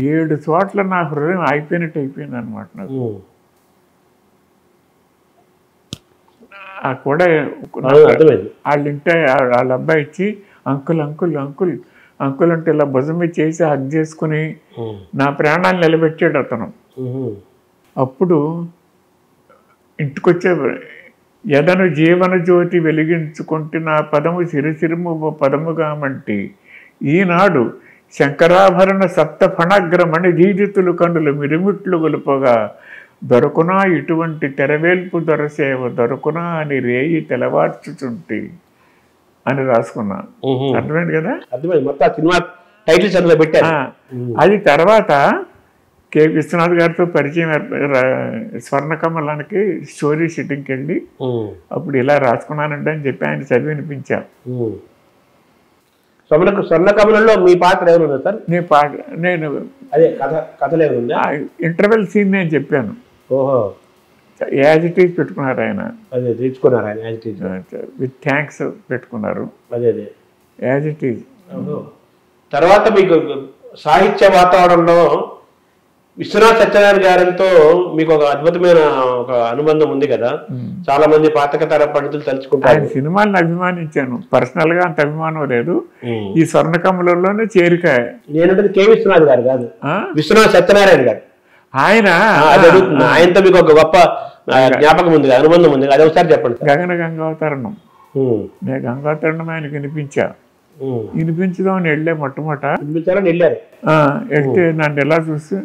7 చోట్ల నా హృదయం అయిపోయింది అనమాట. నాకు ఆ కూడా వాళ్ళు ఇంటే వాళ్ళ అబ్బాయి ఇచ్చి అంకుల్ అంకుల్ అంకుల్ అంకుల్ అంటే ఇలా భుజం మీద చేసి హగ్ చేసుకుని నా ప్రాణాలు నిలబెట్టాడు అతను. అప్పుడు ఇంటికొచ్చే ఎదను జీవన జ్యోతి వెలిగించుకుంటే నా పదము సిరిసిరిము పదముగా మంటి ఈనాడు శంకరాభరణ సప్త ఫణగ్రమణి జీజితులు కన్నులు మిరుమిట్లు గొలుపగా దొరకునా ఇటువంటి తెరవేల్పు దొరసేవ దొరకునా అని రేయి తెలవార్చుచుంటి అని రాసుకున్నా. అర్థమైంది కదా? అర్థమైంది. మొత్తం సినిమా టైటిల్స్ అందులో పెట్టారు. అది తర్వాత కె విశ్వనాథ్ గారితో పరిచయం స్వర్ణకమలానికి స్టోరీ షూటింగ్కి వెళ్ళి అప్పుడు ఇలా రాసుకున్నానండి అని చెప్పి ఆయన చదివి వినిపించా. స్వర్ణకమలంలో మీ పాత్ర ఎవరు సార్? నేను అదే కథలు ఏముందా? ఇంటర్వెల్ సీన్ నేను చెప్పాను. ఓహో, యాజ్ ఇట్ ఈజ్ పెట్టుకున్నారు ఆయన. అదే తీసుకున్నారు ఆయన as it is with thanks పెట్టుకున్నారు. అదే అదే యాజ్ ఇట్ ఈజ్. తర్వాత మీకు సాహిత్య వాతావరణంలో విశ్వనాథ్ సత్యనారాయణ గారితో మీకు ఒక అద్భుతమైన ఒక అనుబంధం ఉంది కదా. చాలా మంది పాతకతర పండితులు తలుచుకుంటారు. ఆయన సినిమాలను అభిమానించాను, పర్సనల్ గా అంత అభిమానం లేదు. ఈ స్వర్ణకమలంలోనే చేరిక. నేను కె విశ్వనాథ్ గారు కాదు, విశ్వనాథ్ సత్యనారాయణ గారు. ఆయనతో మీకు ఒక గొప్ప జ్ఞాపకం ఉంది, అనుబంధం ఉంది, అది ఒకసారి చెప్పండి. గగన గంగావతరణం. నేను గంగావతరణం ఆయనకి వినిపించుదామని వెళ్ళే మొట్టమొదట వెళ్ళారు. వెళ్తే నన్ను ఎలా చూసి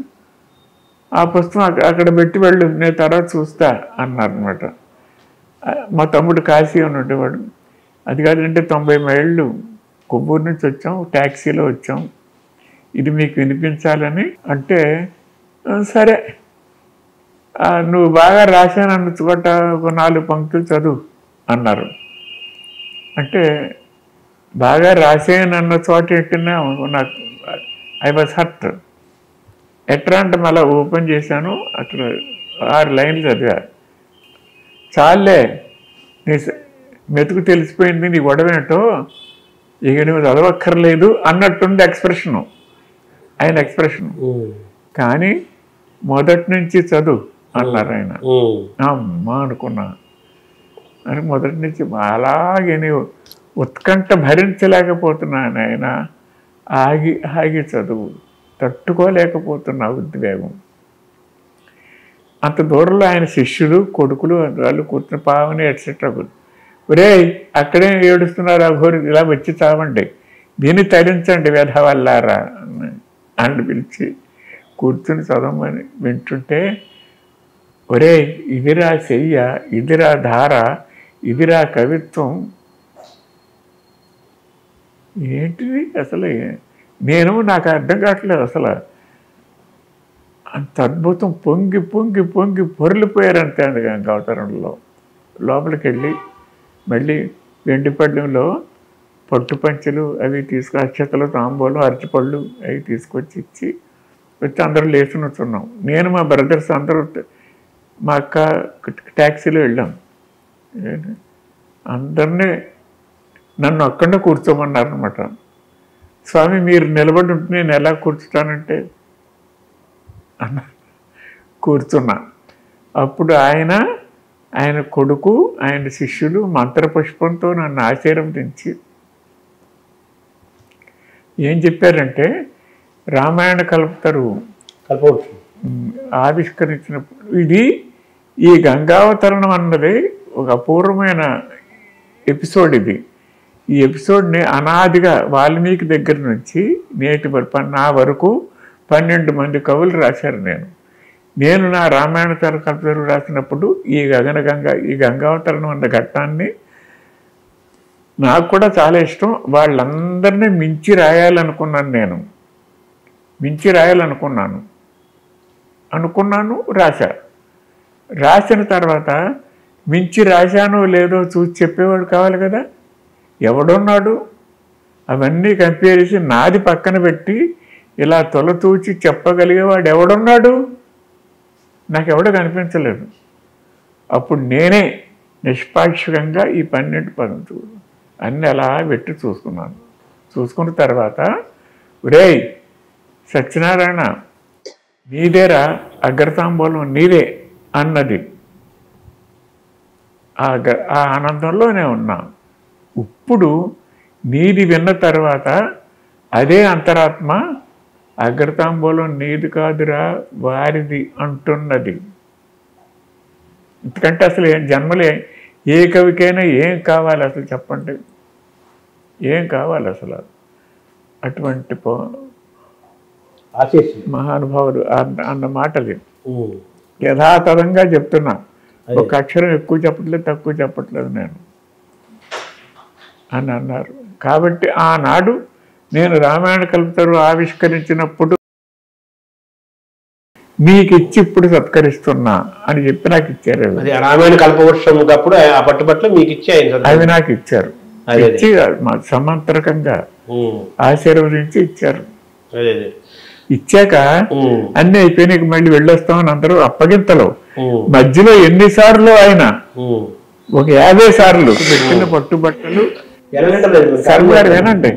ఆ పుస్తకం అక్కడ పెట్టి వెళ్ళు, నేను తర్వాత చూస్తా అన్నారు అనమాట. మా తమ్ముడు కాశీ అని ఉండేవాడు. అది కాదంటే 90 మైళ్ళు కొవ్వూరు నుంచి వచ్చాం, ట్యాక్సీలో వచ్చాం, ఇది మీకు వినిపించాలని అంటే సరే నువ్వు బాగా రాశానన్న చోట ఒక 4 పంక్తులు చదువు అన్నారు. అంటే బాగా రాసానన్న చోట ఏంటన్నా నాకు ఐ వాజ్ హర్ట్. ఎట్లా అంటే మళ్ళీ ఓపెన్ చేశాను, అక్కడ 6 లైన్లు చదివా. చాలే నీ మెతుకు తెలిసిపోయింది, నీ గొడవ ఏంటో ఇక నువ్వు చదవక్కర్లేదు అన్నట్టుంది ఎక్స్ప్రెషను, ఆయన ఎక్స్ప్రెషను. కానీ మొదటి నుంచి చదువు అన్నారు ఆయన. అమ్మా అనుకున్నా. అని మొదటి నుంచి అలాగే నీవు ఉత్కంఠ భరించలేకపోతున్నాను ఆయన, ఆగి ఆగి చదువు, తట్టుకోలేకపోతున్నా ఉద్వేగం. అంత దూరంలో ఆయన శిష్యులు కొడుకులు వాళ్ళు కూర్చుని పావని ఎట్సెట్రా. ఒరే అక్కడే ఏడుస్తున్నారు అఘోరి, ఇలా వచ్చి చావండి, దీన్ని తరించండి వెధవల్లారా అని పిలిచి కూర్చుని చదవమని వింటుంటే, ఒరే ఇదిరా చెయ్య, ఇదిరా ధార, ఇదిరా కవిత్వం. ఏంటిది అసలు, నాకు అర్థం కావట్లేదు అసలు. అంత అద్భుతం, పొంగి పొంగి పొంగి పొరలిపోయారంతే అండి గంగావతరణంలో. లోపలికి వెళ్ళి మళ్ళీ వెండిపళ్ళెంలో పట్టు పంచెలు అవి అక్షతలు, తాంబూలు, అరటిపళ్ళు అవి తీసుకొచ్చి ఇచ్చి వచ్చి అందరూ లేచి నుంచున్నాం. నేను మా బ్రదర్స్ అందరూ మా అక్క ట్యాక్సీలో వెళ్ళాం. అందరినీ నన్ను అక్కడే కూర్చోమన్నారు అనమాట. స్వామి మీరు నిలబడి ఉంటే నేను ఎలా కూర్చుంటానంటే అన్న కూర్చున్నా. అప్పుడు ఆయన కొడుకు, ఆయన శిష్యులు మంత్రపుష్పంతో నన్ను ఆశీర్వదించి ఏం చెప్పారంటే, రామాయణ కల్పతరు ఆవిష్కరించినప్పుడు ఇది ఈ గంగావతరణం అన్నది ఒక అపూర్వమైన ఎపిసోడ్. ఇది ఈ ఎపిసోడ్ని అనాదిగా వాల్మీకి దగ్గర నుంచి నేటి నా వరకు 12 మంది కవులు రాశారు. నేను నా రామాయణ కల్పతరు రాసినప్పుడు ఈ గంగావతరణం అన్న ఘట్టాన్ని నాకు కూడా చాలా ఇష్టం. వాళ్ళందరినీ మించి రాయాలనుకున్నాను, రాసిన తర్వాత మించి రాశానో లేదో చూసి చెప్పేవాడు కావాలి కదా. ఎవడున్నాడు? అవన్నీ కంపేర్ చేసి నాది పక్కన పెట్టి ఇలా తొలతూచి చెప్పగలిగేవాడు ఎవడున్నాడు? నాకెవడో కనిపించలేదు. అప్పుడు నేనే నిష్పాక్షికంగా ఈ 12 పంతులు అన్నీ అలా పెట్టి చూసుకున్నాను. చూసుకున్న తర్వాత, ఒరేయ్ సత్యనారాయణ, నీదేరా అగ్రతాంబూలం, నీదే అన్నది. ఆ ఆనందంలోనే ఉన్నా. ఇప్పుడు నీది విన్న తర్వాత అదే అంతరాత్మ అగ్రతాంబూలం నీది కాదురా వారిది అంటున్నది. ఎందుకంటే అసలు జన్మలే ఏ కవికైనా ఏం కావాలి అసలు చెప్పండి? ఏం కావాలి అసలు? అటువంటి మహానుభావుడు అన్న మాటది యథాతథంగా చెప్తున్నా. ఒక అక్షరం ఎక్కువ చెప్పట్లేదు, తక్కువ చెప్పట్లేదు నేను అని అన్నారు. కాబట్టి ఆనాడు నేను రామాయణ కల్పతరు ఆవిష్కరించినప్పుడు మీకు ఇచ్చి ఇప్పుడు సత్కరిస్తున్నా అని చెప్పి నాకు ఇచ్చారు. రామాయణ కల్పవృక్షం అప్పుడు ఆ పట్టుబట్లు మీకు ఇచ్చి అవి నాకు ఇచ్చారు. ఇచ్చి సమాంతరకంగా ఆశీర్వదించి ఇచ్చారు. ఇచ్చాక అన్ని అయిపోయినాక మళ్ళీ వెళ్ళొస్తామని అందరూ అప్పగింతలో మధ్యలో ఎన్నిసార్లు ఆయన ఒక 50 సార్లు పెట్టిన పట్టుబట్టలు సర్వారు వినండి.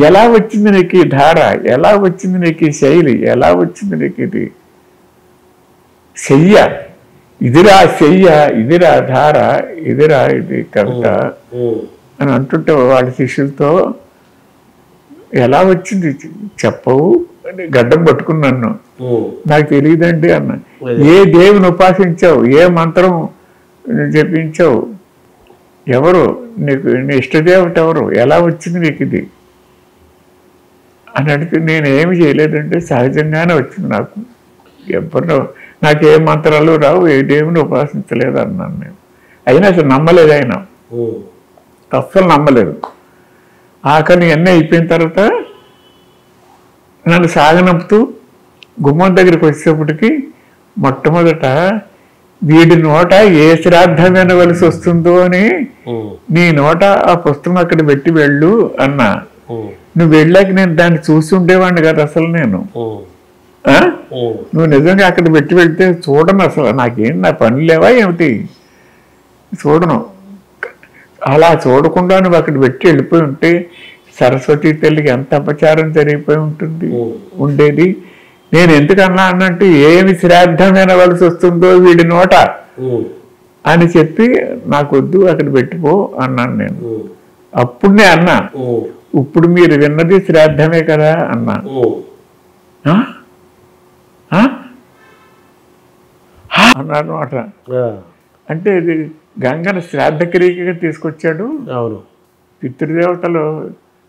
ఎలా వచ్చింది నీకు ఈ ధార, ఎలా వచ్చింది నీకు ఈ శైలి, ఎలా వచ్చింది నీకు ఇది శయ్య, ఇదిరా శయ్య, ఇదిరా ధార, ఇదిరా ఇది కవిత అని అంటుంటే వాళ్ళ శిష్యులతో ఎలా వచ్చింది చెప్పవు అని గడ్డం పట్టుకున్నాను. నాకు తెలియదండి అన్న. ఏ దేవుని ఉపాసించావు, ఏ మంత్రం జపించావు, ఎవరు నీకు నీ ఇష్టదేవత ఎవరు, ఎలా వచ్చింది నీకు ఇది అని అడిగితే నేను ఏమి చేయలేదంటే సహజంగానే వచ్చింది నాకు. ఎవరినో నాకు ఏ మంత్రాలు రావు, ఏ దేవుని ఉపాసించలేదు అన్నాను నేను. అయినా అసలు నమ్మలేదు ఆయన, అస్సలు నమ్మలేదు. ఆఖరి అన్నీ అయిపోయిన తర్వాత నన్ను సాగనంపుతూ గుమ్మం దగ్గరికి వచ్చేటప్పటికి మొట్టమొదట వీడి నోట ఏ శ్రాద్ధం వినవలసి వస్తుందో అని నీ నోట ఆ పుస్తకం అక్కడ పెట్టి వెళ్ళు అన్నా. నువ్వు వెళ్ళాక నేను దాన్ని చూసి ఉండేవాడిని కదా అసలు నేను. నువ్వు నిజంగా అక్కడ పెట్టి వెళ్తే చూడను అసలు, నాకేం నా పని లేవా ఏమిటి, చూడను. అలా చూడకుండా నువ్వు అక్కడ పెట్టి వెళ్ళిపోయి ఉంటే సరస్వతి తల్లికి ఎంత అపచారం జరిగిపోయి ఉండేది. నేను ఎందుకన్నా అన్నట్టు ఏమి శ్రాద్ధం వినవలసి వస్తుందో వీడి నోట అని చెప్పి నాకొద్దు అక్కడ పెట్టిపో అన్నాను నేను. అప్పుడే అన్నా, ఇప్పుడు మీరు విన్నది శ్రాద్ధమే కదా అన్నా. అన్నాను అట. అంటే ఇది గంగను శ్రాద్ధక్రియగా తీసుకొచ్చాడు. అవును, పితృదేవతలు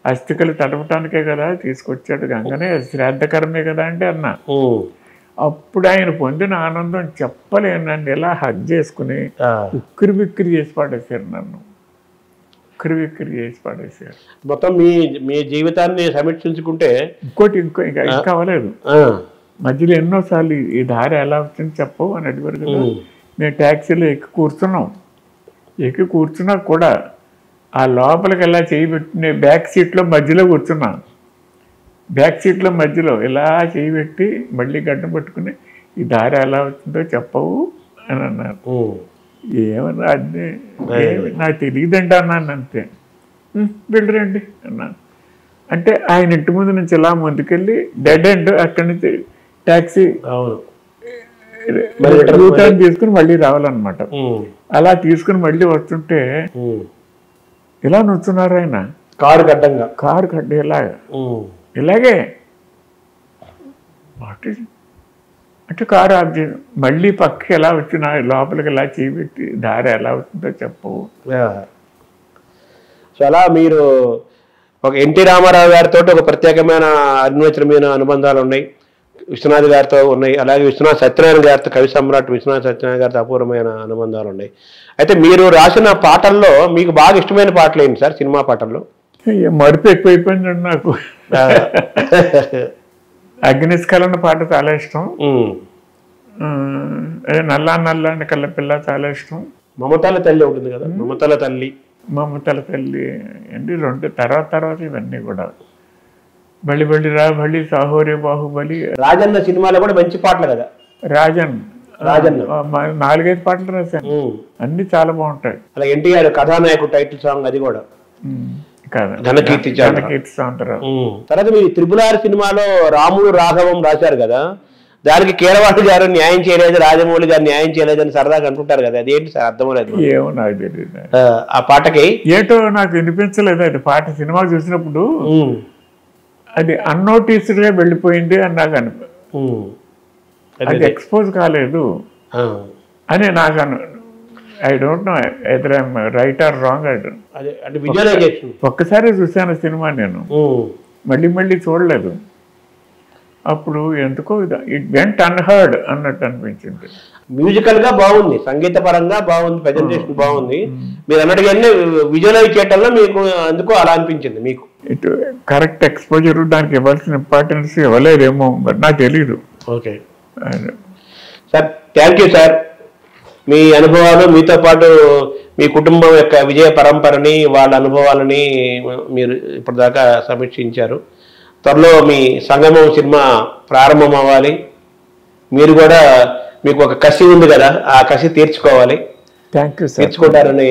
అస్థికలు తడపటానికే కదా తీసుకొచ్చాడు, గంగనే శ్రాద్ధకరమే కదా అంటే అన్నా. అప్పుడు ఆయన పొందిన ఆనందం చెప్పలేను. నన్ను ఎలా హగ్ చేసుకుని ఉక్కిరి బిక్కిరి చేసి పడేశారు, నన్ను ఉక్కిరి బిక్కిరి చేసి పడేశారు. మొత్తం మీ జీవితాన్ని సమీక్షించుకుంటే ఇంకోటి ఇంకా అవ్వలేదు. మధ్యలో ఎన్నోసార్లు ఈ దారి ఎలా వచ్చింది చెప్పవు అని అడిగారు కదా. మేము ట్యాక్సీలో ఎక్కి కూర్చున్నా కూడా ఆ లోపలికి ఎలా చేయబెట్టి బ్యాక్ సీట్లో మధ్యలో కూర్చున్నా. బ్యాక్ సీట్లో మధ్యలో ఇలా చేయబెట్టి మళ్ళీ గడ్డం పట్టుకుని ఈ దారి ఎలా వచ్చిందో చెప్పవు అని అన్నారు. ఏమన్నా అదే నాకు తెలియదండి అన్నాను. అంతే, వెళ్ళరండి అన్నాను. అంటే ఆయన ఇంటి ముందు నుంచి ఇలా ముందుకెళ్ళి డెడ్ ఎండ్, అక్కడి నుంచి ట్యాక్సీ యూటర్న్ తీసుకుని మళ్ళీ రావాలన్నమాట. అలా తీసుకుని మళ్ళీ వస్తుంటే ఇలా నుంచున్నారు ఆయన, కారు గడ్డ ఇలాగే అంటే కారు ఆఫ్ మళ్ళీ పక్కకి ఎలా వచ్చినా లోపలికి ఎలా చేయబెట్టి దారి ఎలా అవుతుందో చెప్పవు. సో అలా మీరు ఒక ఎన్టీ రామారావు గారితో ఒక ప్రత్యేకమైన అన్వేషణమైన అనుబంధాలు ఉన్నాయి, విశ్వనాథ్ గారితో ఉన్నాయి, అలాగే విశ్వనాథ్ సత్యనారాయణ గారితో, కవి సమ్రాట్ విశ్వనాథ్ సత్యనారాయణ గారితో అపూర్వమైన అనుబంధాలు ఉన్నాయి. అయితే మీరు రాసిన పాటల్లో మీకు బాగా ఇష్టమైన పాటలు ఏంటి సార్? సినిమా పాటల్లో మరుపు ఎక్కువైపోయిందండి నాకు. అగ్నిస్కలన పాట చాలా ఇష్టం, నల్లా నల్లాని కళ్ళ పిల్ల చాలా ఇష్టం, మమతాల తల్లి ఉంటుంది కదా, మమతాల తల్లి మమతల తల్లి అండి 2 తర్వాత ఇవన్నీ కూడా బలి బలి రా బలి సాహోరే బాహుబలి. రాజన్న సినిమాలో కూడా మంచి పాటలు కదా. రాజన్ 4-5 పాటలు రాశాను, అన్ని చాలా బాగుంటాయి. అలా ఎన్టీఆర్ కథానాయకుడు టైటిల్ సాంగ్ అది కూడా ఘనకీర్తి సాంగ్. తర్వాత మీరు RRR సినిమాలో రాముడు రాఘవం రాశారు కదా, దానికి కీరవాణి గారు న్యాయం చేయలేదు, రాజమౌళి గారు న్యాయం చేయలేదు అని సరదాగా అంటుంటారు కదా, అదేంటి సార్ అర్థం లేదు? ఏమో నాకు తెలియదు. ఆ పాటకి ఏటో నాకు వినిపించలేదు అది పాట. సినిమా చూసినప్పుడు అది అన్నోటీస్డ్ గా వెళ్ళిపోయింది అని నాకు అది ఎక్స్పోజ్ కాలేదు అని నాకు I don't know either I'm right are wrong. ఒక్కసారి చూశాను సినిమా నేను, మళ్ళీ చూడలేదు. అప్పుడు ఎందుకో ఇట్ వెంట్ అన్హర్డ్ అన్నట్టు అనిపించింది. మ్యూజికల్ గా బాగుంది, సంగీత పరంగా బాగుంది, ప్రెజెంటేషన్ బాగుంది. మీరు అన్నట్టుగానే విజువలైజ్ చేయటంలో మీకు అందుకో అలా అనిపించింది. మీకు ఇటు కరెక్ట్ ఎక్స్పోజర్, దానికి ఇవ్వాల్సిన ఇంపార్టెన్స్ ఇవ్వలేదేమో, బట్ నాకు తెలీదు. Okay sir, thank you sir. మీ అనుభవాలు, మీతో పాటు మీ కుటుంబం యొక్క విజయ పరంపరని, వాళ్ళ అనుభవాలని మీరు ఇప్పటిదాకా సమీక్షించారు. త్వరలో మీ సంగమం సినిమా ప్రారంభం అవ్వాలి. మీరు కూడా, మీకు ఒక కసి ఉంది కదా, ఆ కసి తీర్చుకోవాలి. తీర్చుకుంటారని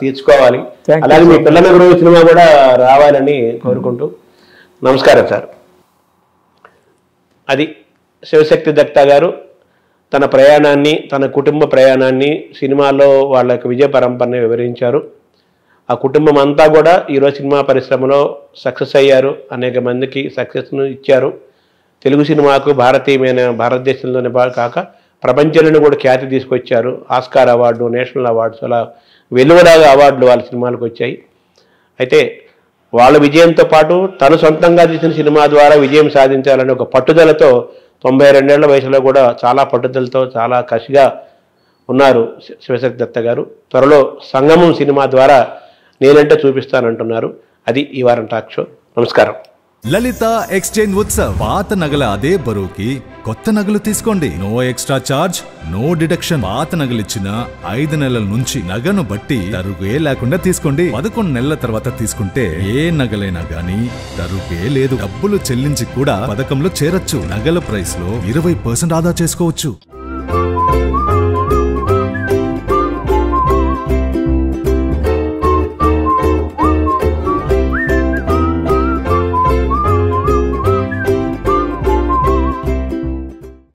తీర్చుకోవాలి. అలాగే మీ పిల్లల గురువు సినిమా కూడా రావాలని కోరుకుంటూ నమస్కారం సార్. అది శివశక్తి దత్తా గారు తన ప్రయాణాన్ని, తన కుటుంబ ప్రయాణాన్ని, సినిమాలో వాళ్ళ యొక్క విజయ పరంపరని వివరించారు. ఆ కుటుంబం అంతా కూడా ఈరోజు సినిమా పరిశ్రమలో సక్సెస్ అయ్యారు, అనేక మందికి సక్సెస్ను ఇచ్చారు. తెలుగు సినిమాకు భారతదేశంలోనే కాక ప్రపంచంలోనే కూడా ఖ్యాతి తీసుకొచ్చారు. ఆస్కార్ అవార్డు, నేషనల్ అవార్డ్స్, అలా వెలువలాగా అవార్డులు వాళ్ళ సినిమాలకు వచ్చాయి. అయితే వాళ్ళ విజయంతో పాటు తను సొంతంగా తీసిన సినిమా ద్వారా విజయం సాధించాలని ఒక పట్టుదలతో 92 ఏళ్ల వయసులో కూడా చాలా పట్టుదలతో, చాలా కసిగా ఉన్నారు శివశక్తి దత్తా గారు. త్వరలో సంగమం సినిమా ద్వారా నేనంటే చూపిస్తానంటున్నారు. అది ఈ వారం టాక్ షో. నమస్కారం. లలిత ఎక్స్చేంజ్ ఉత్సవ్. పాత నగల అదే బరువుకి కొత్త నగలు తీసుకోండి. No extra charge, no deduction. పాత నగలిచ్చిన 5 నెలల నుంచి నగను బట్టి తరుగే లేకుండా తీసుకోండి. 11 నెలల తర్వాత తీసుకుంటే ఏ నగలైనా గానీ తరుగే లేదు. డబ్బులు చెల్లించి కూడా పథకంలో చేరొచ్చు. నగల ప్రైస్ లో 20% ఆదా చేసుకోవచ్చు.